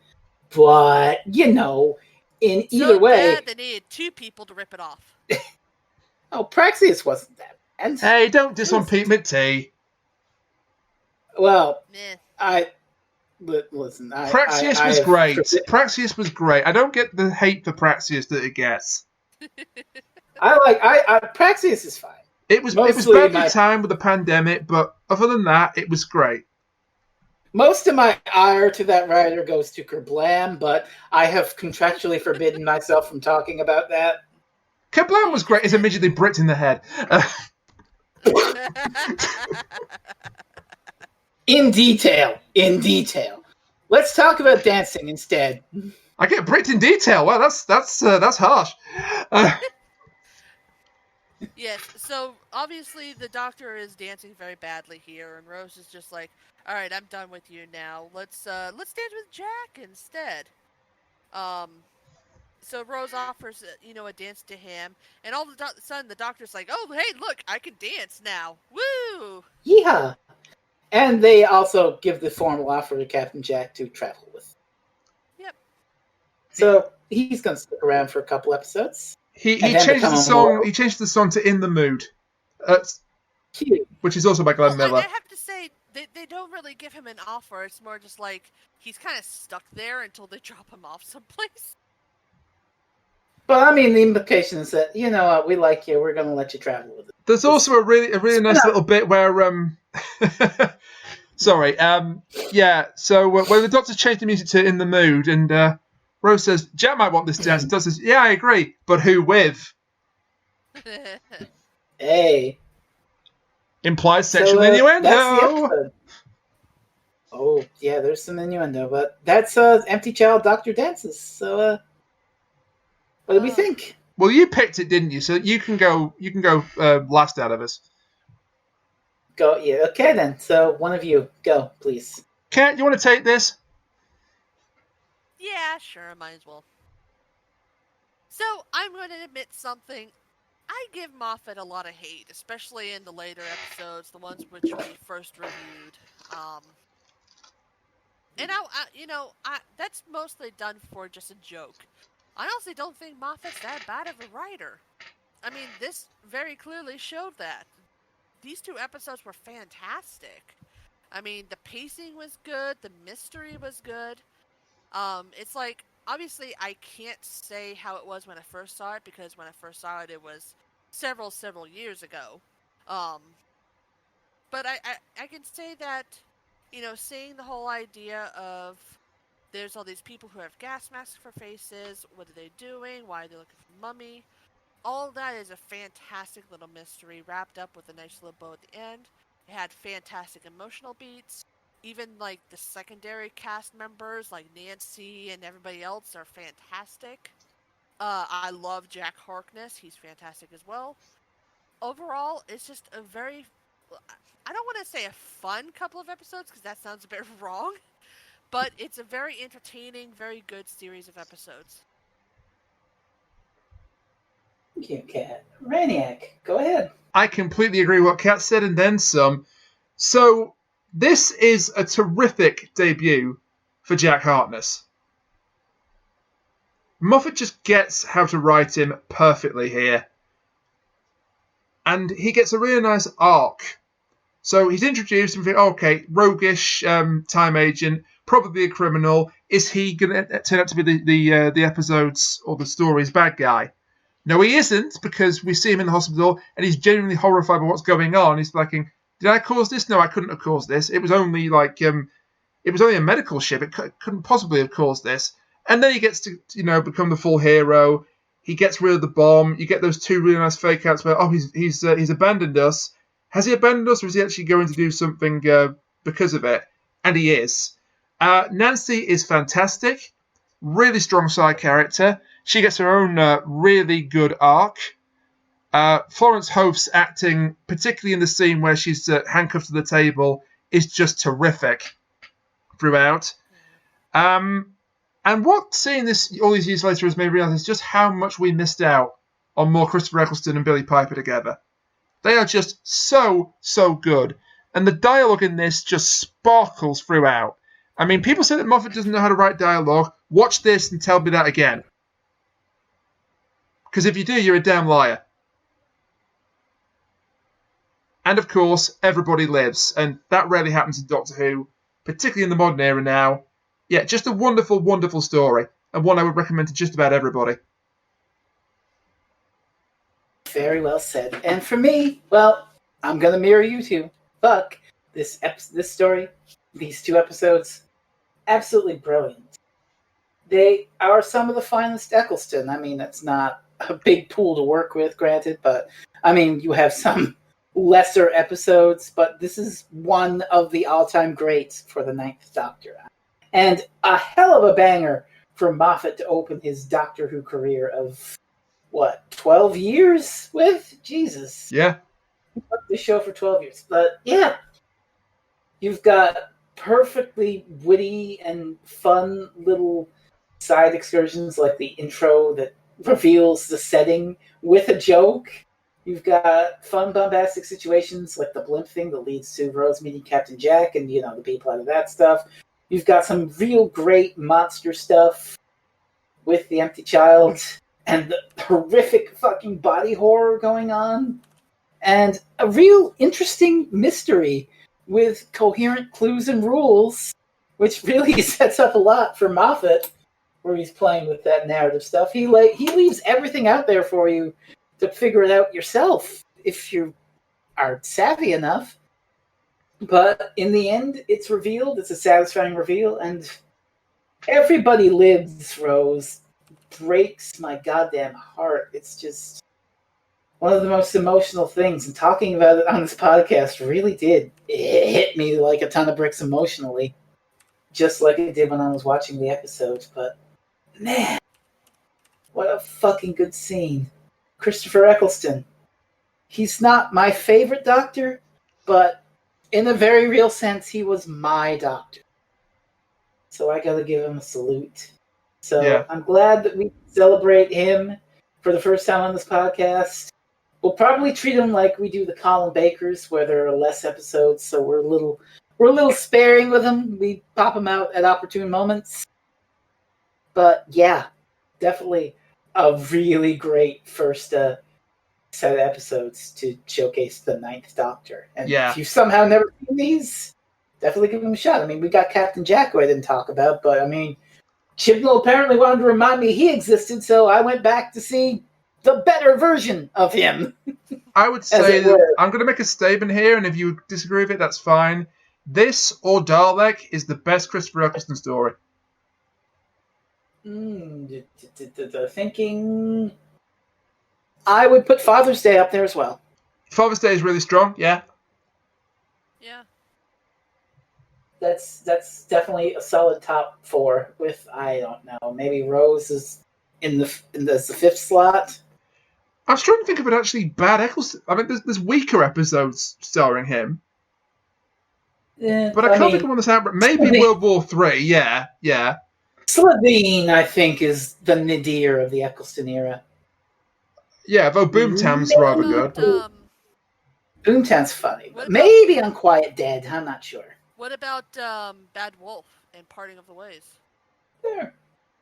but, in either way... They needed two people to rip it off. Praxeus wasn't that bad. Hey, don't diss on Pete Matee. Well, listen. Praxeus was great. Praxeus was great. I don't get the hate for Praxeus that it gets. Praxeus is fine. It was badly timed with the pandemic, but other than that, it was great. Most of my ire to that writer goes to Kerblam, but I have contractually forbidden myself from talking about that. Kerblam was great. It's immediately bricked in the head. In detail. Let's talk about dancing instead. I get bricked in detail. Wow, that's harsh. Yes. So obviously the Doctor is dancing very badly here, and Rose is just like, "All right, I'm done with you now. Let's dance with Jack instead." So Rose offers a dance to him, and all of a sudden the Doctor's like, "Oh, hey, look, I can dance now! Woo!" Yeah. And they also give the formal offer to Captain Jack to travel with. Yep. So he's going to stick around for a couple episodes. He changed the song. He changed the song to "In the Mood," which is also by Glenn Miller. I have to say, they don't really give him an offer. It's more just like he's kind of stuck there until they drop him off someplace. But I mean, the implication is that we like you. We're going to let you travel with it. There's also a really nice little bit where sorry. So when the Doctor changed the music to "In the Mood," and Rose says, "Jack might want this dance." And Doctor says, "Yeah, I agree, but who with?" Hey. Implies sexual innuendo. That's the episode. Oh, yeah, there's some innuendo, but that's Empty Child Dr. Dances. So, what do we think? Well, you picked it, didn't you? So you can go last out of us. Go, yeah. Okay, then. So, one of you, go, please. Kat, you want to take this? Yeah, sure, might as well. So, I'm going to admit something. I give Moffat a lot of hate, especially in the later episodes, the ones which we first reviewed. And that's mostly done for just a joke. I honestly don't think Moffat's that bad of a writer. I mean, this very clearly showed that. These 2 episodes were fantastic. I mean, the pacing was good, the mystery was good. It's like, obviously, I can't say how it was when I first saw it, because when I first saw it, it was several years ago. But I can say that, seeing the whole idea of there's all these people who have gas masks for faces, what are they doing, why are they looking for Mummy, all of that is a fantastic little mystery wrapped up with a nice little bow at the end. It had fantastic emotional beats. Even, like, the secondary cast members, like Nancy and everybody else, are fantastic. I love Jack Harkness. He's fantastic as well. Overall, it's just a very... I don't want to say a fun couple of episodes, because that sounds a bit wrong. But it's a very entertaining, very good series of episodes. Thank you, Kat. Raniac, go ahead. I completely agree with what Kat said, and then some. So, this is a terrific debut for Jack Harkness. Moffat just gets how to write him perfectly here. And he gets a really nice arc. So he's introduced and think, okay, roguish time agent, probably a criminal. Is he going to turn out to be the episode's or the story's bad guy? No, he isn't, because we see him in the hospital and he's genuinely horrified by what's going on. He's thinking, did I cause this? No, I couldn't have caused this. It was only it was only a medical ship. It couldn't possibly have caused this. And then he gets to, become the full hero. He gets rid of the bomb. You get those 2 really nice fake outs where, he's abandoned us. Has he abandoned us, or is he actually going to do something because of it? And he is. Nancy is fantastic. Really strong side character. She gets her own really good arc. Florence Hoff's acting, particularly in the scene where she's handcuffed to the table, is just terrific throughout. And what seeing this all these years later has made me realise is just how much we missed out on more Christopher Eccleston and Billie Piper together. They are just so good. And the dialogue in this just sparkles throughout. I mean, people say that Moffat doesn't know how to write dialogue. Watch this and tell me that again. Because if you do, you're a damn liar. And of course, everybody lives. And that rarely happens in Doctor Who, particularly in the modern era now. Yeah, just a wonderful, wonderful story. And one I would recommend to just about everybody. Very well said. And for me, well, I'm going to mirror you two. Fuck. This story, these 2 episodes, absolutely brilliant. They are some of the finest Eccleston. I mean, that's not a big pool to work with, granted, but I mean, you have some lesser episodes, but this is one of the all-time greats for the 9th Doctor. And a hell of a banger for Moffat to open his Doctor Who career of, 12 years with? Jesus. Yeah. He worked this show for 12 years. But yeah, you've got perfectly witty and fun little side excursions like the intro that reveals the setting with a joke. You've got fun, bombastic situations like the blimp thing that leads to Rose meeting Captain Jack and, the B-plot of that stuff. You've got some real great monster stuff with the Empty Child and the horrific fucking body horror going on. And a real interesting mystery with coherent clues and rules, which really sets up a lot for Moffat, where he's playing with that narrative stuff. He leaves everything out there for you to figure it out yourself if you are savvy enough. But in the end, it's revealed. It's a satisfying reveal, and everybody lives. Rose breaks my goddamn heart. It's just one of the most emotional things, and talking about it on this podcast really did hit me like a ton of bricks emotionally, just like it did when I was watching the episodes. But man, what a fucking good scene. Christopher Eccleston. He's not my favorite Doctor, but in a very real sense, he was my Doctor. So I gotta give him a salute. So yeah. I'm glad that we celebrate him for the first time on this podcast. We'll probably treat him like we do the Colin Bakers, where there are less episodes, so we're a little sparing with him. We pop him out at opportune moments. But yeah, definitely a really great first set of episodes to showcase the Ninth Doctor. And if you've somehow never seen these, definitely give them a shot. I mean, we got Captain Jack, who I didn't talk about, but I mean, Chibnall apparently wanted to remind me he existed, so I went back to see the better version of him. I would say that I'm going to make a statement here, and if you disagree with it, that's fine. This or Dalek is the best Christopher Eccleston story. Thinking, I would put Father's Day up there as well. Father's Day is really strong, yeah. Yeah. That's definitely a solid top 4. With, I don't know, maybe Rose is in the 5th slot. I was trying to think of an actually bad Eccleston. I mean, there's weaker episodes starring him. But I can't think of one that's out. Maybe World War III, yeah. Slitheen, I think, is the nadir of the Eccleston era. Yeah, though Boomtown's rather good. Boomtown's funny. Maybe Unquiet Dead, I'm not sure. What about Bad Wolf and Parting of the Ways? They're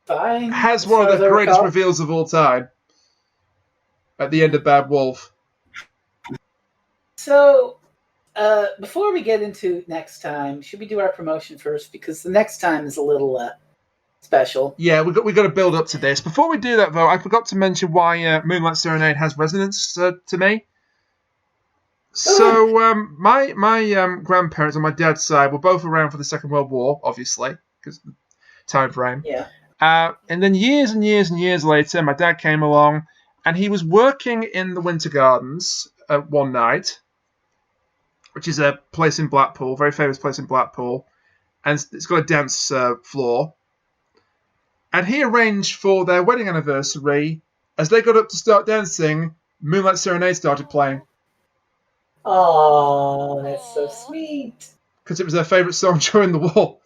fine. Has one of the greatest reveals of all time at the end of Bad Wolf. So, before we get into next time, should we do our promotion first? Because the next time is a little special. Yeah, we got to build up to this. Before we do that, though, I forgot to mention why Moonlight Serenade has resonance to me. So, my grandparents on my dad's side were both around for the Second World War, obviously, because the time frame. Yeah. And then years and years and years later, my dad came along, and he was working in the Winter Gardens one night, which is a place in Blackpool, very famous place in Blackpool, and it's got a dance floor. And he arranged for their wedding anniversary, as they got up to start dancing, Moonlight Serenade started playing. Oh, that's so sweet. Because it was their favourite song during the war.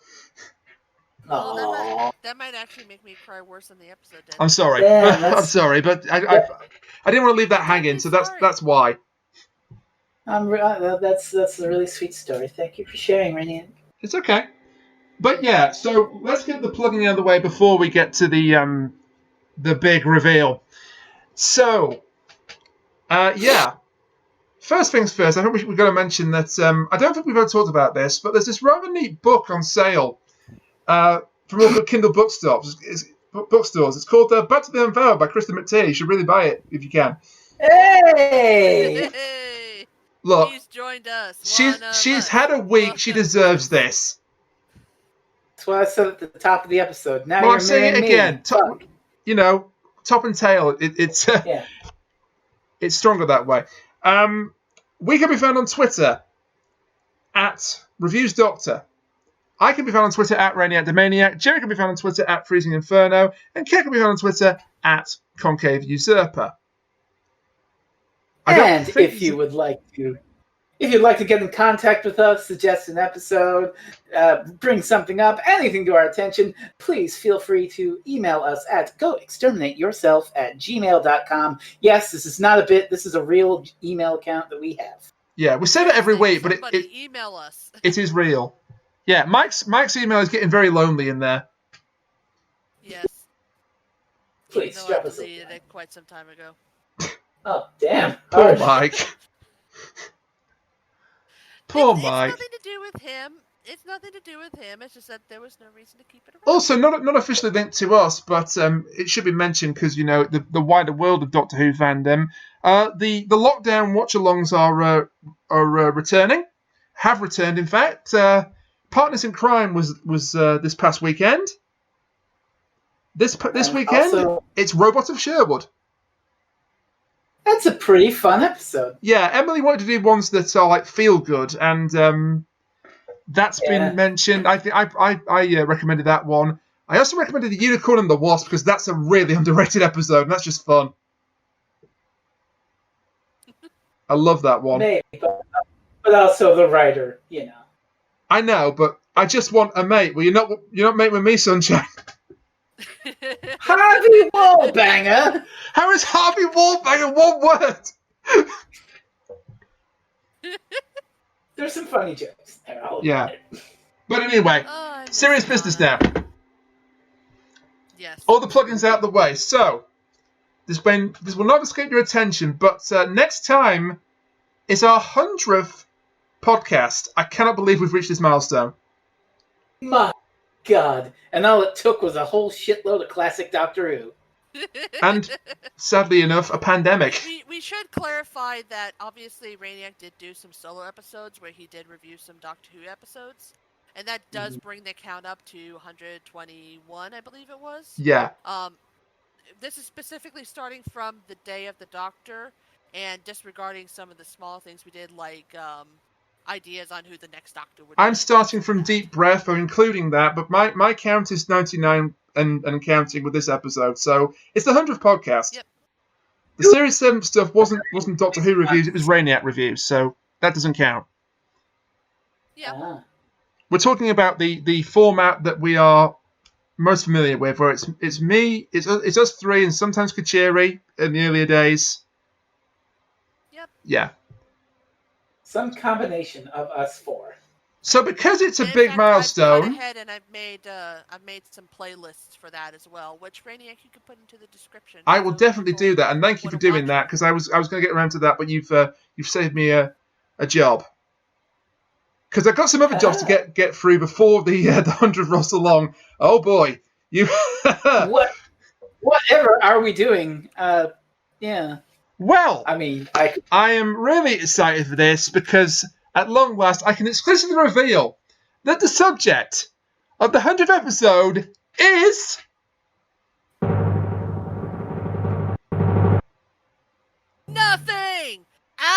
Oh, that might actually make me cry worse than the episode did. I'm sorry. Yeah, I'm sorry, but I didn't want to leave that hanging, so that's why. That's a really sweet story. Thank you for sharing, Rainier. It's okay. But yeah, so let's get the plugging out of the way before we get to the big reveal. So, yeah. First things first, I think we've got to mention that I don't think we've ever talked about this, but there's this rather neat book on sale from all the Kindle bookstores. It's called Back to the Unveiled by Krista McTee. You should really buy it if you can. Hey! Look, she's joined us. She's had a week. She deserves this. That's what I said at the top of the episode. Now well, I'm saying it again. Top and tail. It's stronger that way. We can be found on Twitter at ReviewsDoctor. I can be found on Twitter at RainiacTheManiac. Jerry can be found on Twitter at Freezing Inferno. And Kate can be found on Twitter at Concave Usurper. And if you'd like to get in contact with us, suggest an episode, bring something up, anything to our attention, please feel free to email us at goexterminateyourself@gmail.com. Yes, this is not a bit. This is a real email account that we have. Yeah, we say that every week, but email us. It is real. Yeah, Mike's email is getting very lonely in there. Yes. Please drop us. I deleted it quite some time ago. Oh, damn. Poor Mike. Poor Mike. It's nothing to do with him. It's just that there was no reason to keep it around. Also, not officially linked to us, but it should be mentioned because, the wider world of Doctor Who fandom. The lockdown watch-alongs are returning. Have returned, in fact. Partners in Crime was this past weekend. This weekend, also, it's Robot of Sherwood. That's a pretty fun episode. Yeah, Emily wanted to do ones that are like feel good, and that's been mentioned. I think I recommended that one. I also recommended the Unicorn and the Wasp because that's a really underrated episode, and that's just fun. I love that one. Maybe, but also the writer, you know. I know, but I just want a mate. Well, you're not mate with me, Sunshine. Harvey Wallbanger. How is Harvey Wallbanger one word? There's some funny jokes there. Yeah. But anyway, serious business now. Yes. All the plugins out the way. So, this will not escape your attention, but next time is our 100th podcast. I cannot believe we've reached this milestone. My God. And all it took was a whole shitload of classic Doctor Who. And, sadly enough, a pandemic. We should clarify that obviously Rainiac did do some solo episodes where he did review some Doctor Who episodes. And that does bring the count up to 121, I believe it was. Yeah. This is specifically starting from the Day of the Doctor and disregarding some of the small things we did, like ideas on who the next Doctor would be. I'm starting from Deep Breath, or including that, but my count is 99 and counting with this episode, so it's the 100th podcast. Yep. The Series 7 stuff wasn't Doctor Who reviews, it was Rainiac reviews, so that doesn't count. Yeah. We're talking about the format that we are most familiar with, where it's me, it's us three, and sometimes Kachiri in the earlier days. Yep. Yeah. Some combination of us four. So because it's a In big fact, milestone, I've gone ahead and I've made some playlists for that as well, which Rainiac you can put into the description. I will definitely do that, and thank you for doing that, because I was going to get around to that, but you've saved me a job. Because I've got some other jobs to get through before the 100 rolls along. Oh boy, you. Whatever are we doing? Yeah. Well, I mean, I am really excited for this because at long last I can exclusively reveal that the subject of the 100th episode is nothing.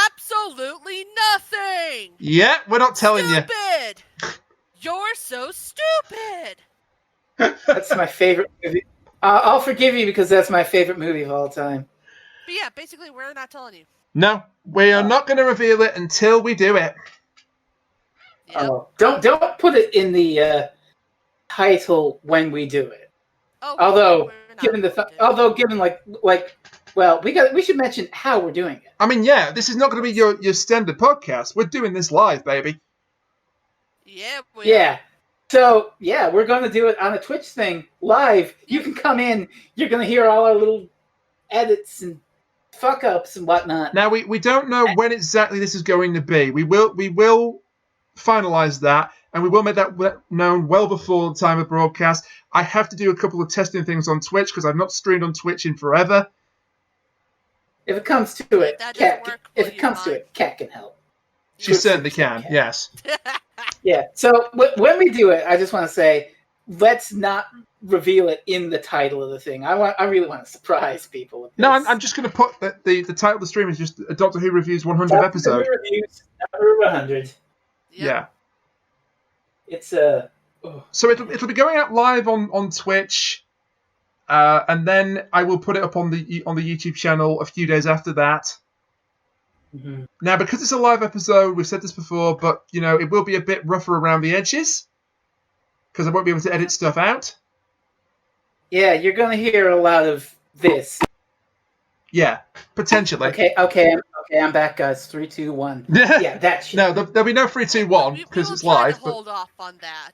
Absolutely nothing. Yeah, we're not telling you. Stupid. You're so stupid. that's my favorite movie. I'll forgive you because that's my favorite movie of all time. But yeah, basically, we're not telling you. No, we are not going to reveal it until we do it. Yep. Oh, don't put it in the title when we do it. Oh, although given we should mention how we're doing it. I mean, yeah, this is not going to be your standard podcast. We're doing this live, baby. Yeah. So, yeah, we're going to do it on a Twitch thing live. You can come in. You're going to hear all our little edits and fuck-ups and whatnot. Now, we don't know when exactly this is going to be. We will finalise that, and we will make that known well before the time of broadcast. I have to do a couple of testing things on Twitch because I've not streamed on Twitch in forever. If it comes to it, Kat can help. She certainly can, yes. Yeah, so when we do it, I just want to say, let's not reveal it in the title of the thing. I really want to surprise people with this. No, I'm just going to put that the title of the stream is just a Doctor Who Reviews 100 episode. Doctor Who Reviews number 100. Yeah. It's So it'll be going out live on Twitch, and then I will put it up on the YouTube channel a few days after that. Mm-hmm. Now, because it's a live episode, we've said this before, but it will be a bit rougher around the edges because I won't be able to edit stuff out. Yeah, you're going to hear a lot of this. Yeah, potentially. Okay, I'm back, guys. 3, 2, 1. Yeah, that shit. No, there'll be no 3, 2, 1 because it's live. We'll hold off on that.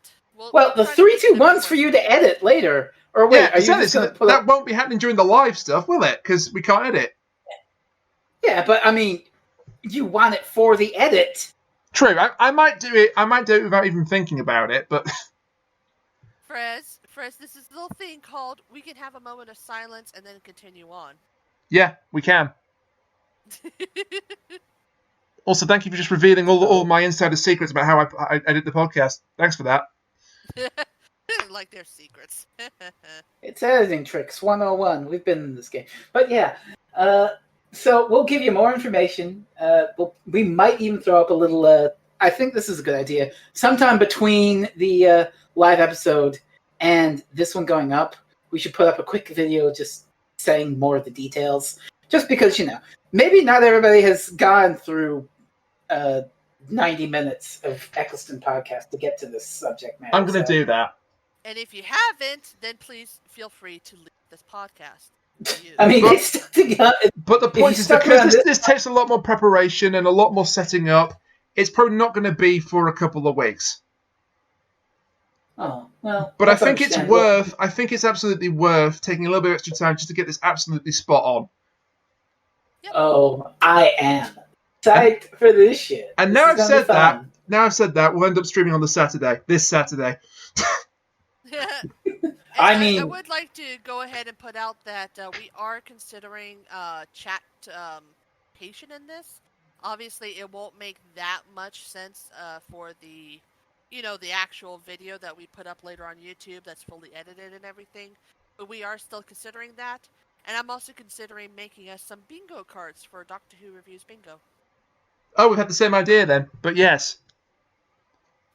Well, the 3, 2, 1's for you to edit later. Or wait, are you just going to put that won't be happening during the live stuff, will it? Because we can't edit. Yeah, but I mean, you want it for the edit. True. I might do it. I might do it without even thinking about it. But Frez, this is a little thing called we can have a moment of silence and then continue on. Yeah, we can. Also, thank you for just revealing all my insider secrets about how I edit the podcast. Thanks for that. Like they're secrets. It's editing tricks 101. We've been in this game, but yeah. So we'll give you more information. We might even throw up a little. I think this is a good idea. Sometime between the live episode and this one going up, we should put up a quick video just saying more of the details. Just because, maybe not everybody has gone through 90 minutes of Eccleston podcast to get to this subject matter. I'm going to do that. And if you haven't, then please feel free to leave this podcast. I mean, but the point is, because this takes a lot more preparation and a lot more setting up, it's probably not going to be for a couple of weeks. Oh, well. But I think it's absolutely worth taking a little bit of extra time just to get this absolutely spot on. Yep. Oh, I am psyched for this shit. And now I've said that, we'll end up streaming on this Saturday. I would like to go ahead and put out that we are considering chat patient in this. Obviously, it won't make that much sense for the actual video that we put up later on YouTube that's fully edited and everything. But we are still considering that. And I'm also considering making us some bingo cards for Doctor Who Reviews Bingo. Oh, we've had the same idea then. But yes.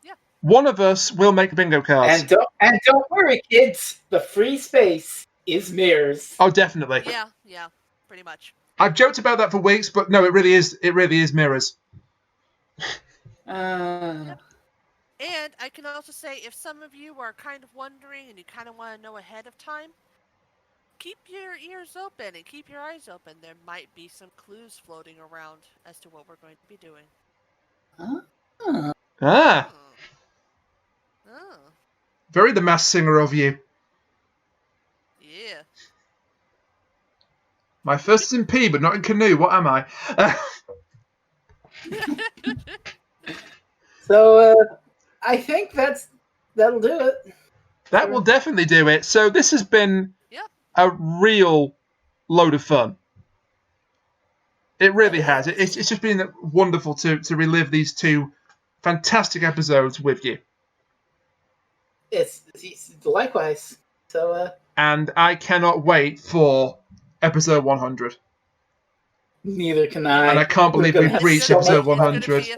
Yeah. One of us will make bingo cards. And don't worry, kids. The free space is mirrors. Oh, definitely. Yeah, pretty much. I've joked about that for weeks, but no, it really is mirrors. Yep. And I can also say, if some of you are kind of wondering and you kind of want to know ahead of time, keep your ears open and keep your eyes open. There might be some clues floating around as to what we're going to be doing. Ah. Very the Masked Singer of you. Yeah. My first is in P, but not in canoe. What am I? So, I think that'll do it. That will definitely do it. So this has been a real load of fun. It really has. It's just been wonderful to relive these two fantastic episodes with you. It's likewise. So. And I cannot wait for episode 100. Neither can I. And I can't believe we've reached episode 100.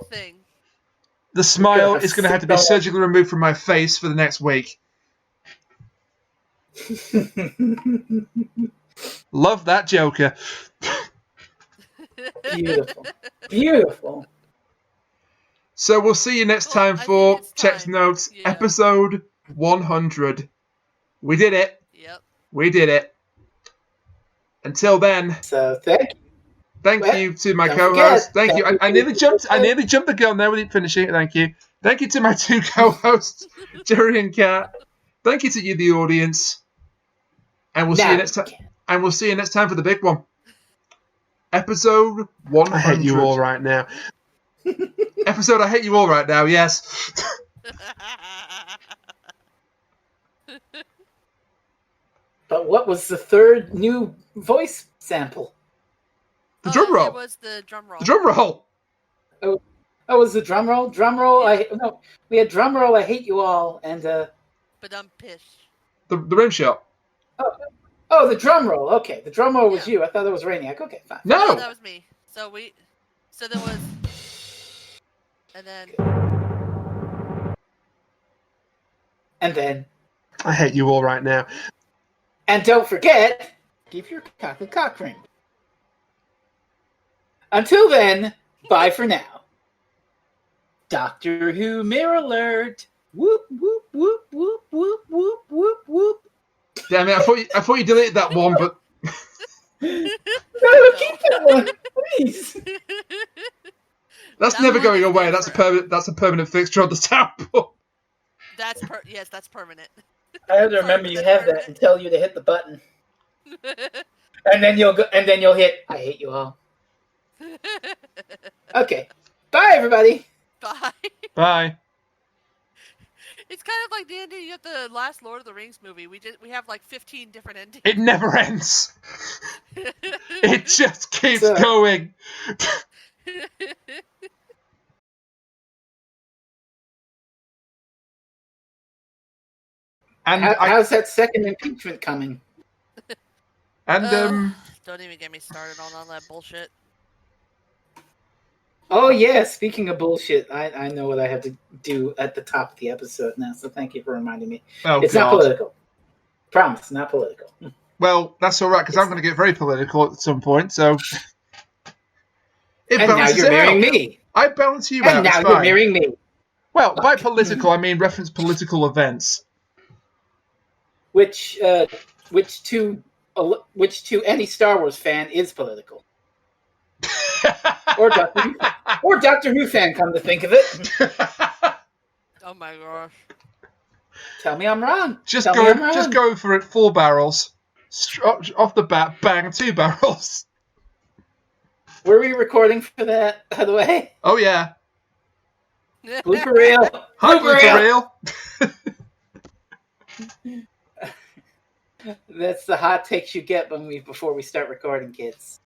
The smile is going to have to be surgically removed from my face for the next week. Love that Joker. Beautiful. So we'll see you next time for Check's Notes, episode 100. We did it. Yep. We did it. Until then. So thank you to my co-host. Thank you. I nearly jumped the gun there without finishing it. Thank you. Thank you to my two co-hosts, Jerry and Kat. Thank you to you, the audience. And we'll see you next time. And we'll see you next time for the big one. Episode 100. I hate you all right now. Episode I hate you all right now, yes. But what was the third new voice sample? The drum roll. It was the drum roll. The drum roll. Oh, it was the drum roll? Drum roll? We had drum roll, I hate you all, and Pish. The rim shot. Oh, the drum roll. Okay, the drum roll was you. I thought it was Rainiac. Okay, fine. No, that was me. So there was, and then. I hate you all right now. And don't forget, keep your cock and cock ring. Until then, bye for now. Doctor Who Mirror Alert. Whoop, whoop, whoop, whoop, whoop, whoop, whoop, whoop. Damn it, I thought you deleted that one, but... No, keep that one, please. That's never going away. That's a permanent fixture on the soundboard. Yes, that's permanent. I have to remember you have that and tell you to hit the button. And then you'll hit I hate you all. Okay. Bye everybody. Bye. Bye. It's kind of like the ending of the last Lord of the Rings movie. We have like 15 different endings. It never ends. It just keeps going. And how's that second impeachment coming? And Don't even get me started on all that bullshit. Oh yeah, speaking of bullshit, I know what I have to do at the top of the episode now, so thank you for reminding me. Oh, It's God. not political. Promise, not political. Well, that's all right, because I'm going to get very political at some point, so... It And now balances you're it marrying out. me. I balance you And out, now it's you're fine. marrying me. Well, by political, I mean reference political events. Which to any Star Wars fan is political. Or Doctor Who fan, come to think of it. Oh my gosh. Tell me I'm wrong. Just Tell me I'm wrong. go for it, 4 barrels. Off the bat, bang, 2 barrels. Were we recording for that, by the way? Oh, yeah. Blooper reel. Hi, blooper reel. That's the hot takes you get before we start recording, kids.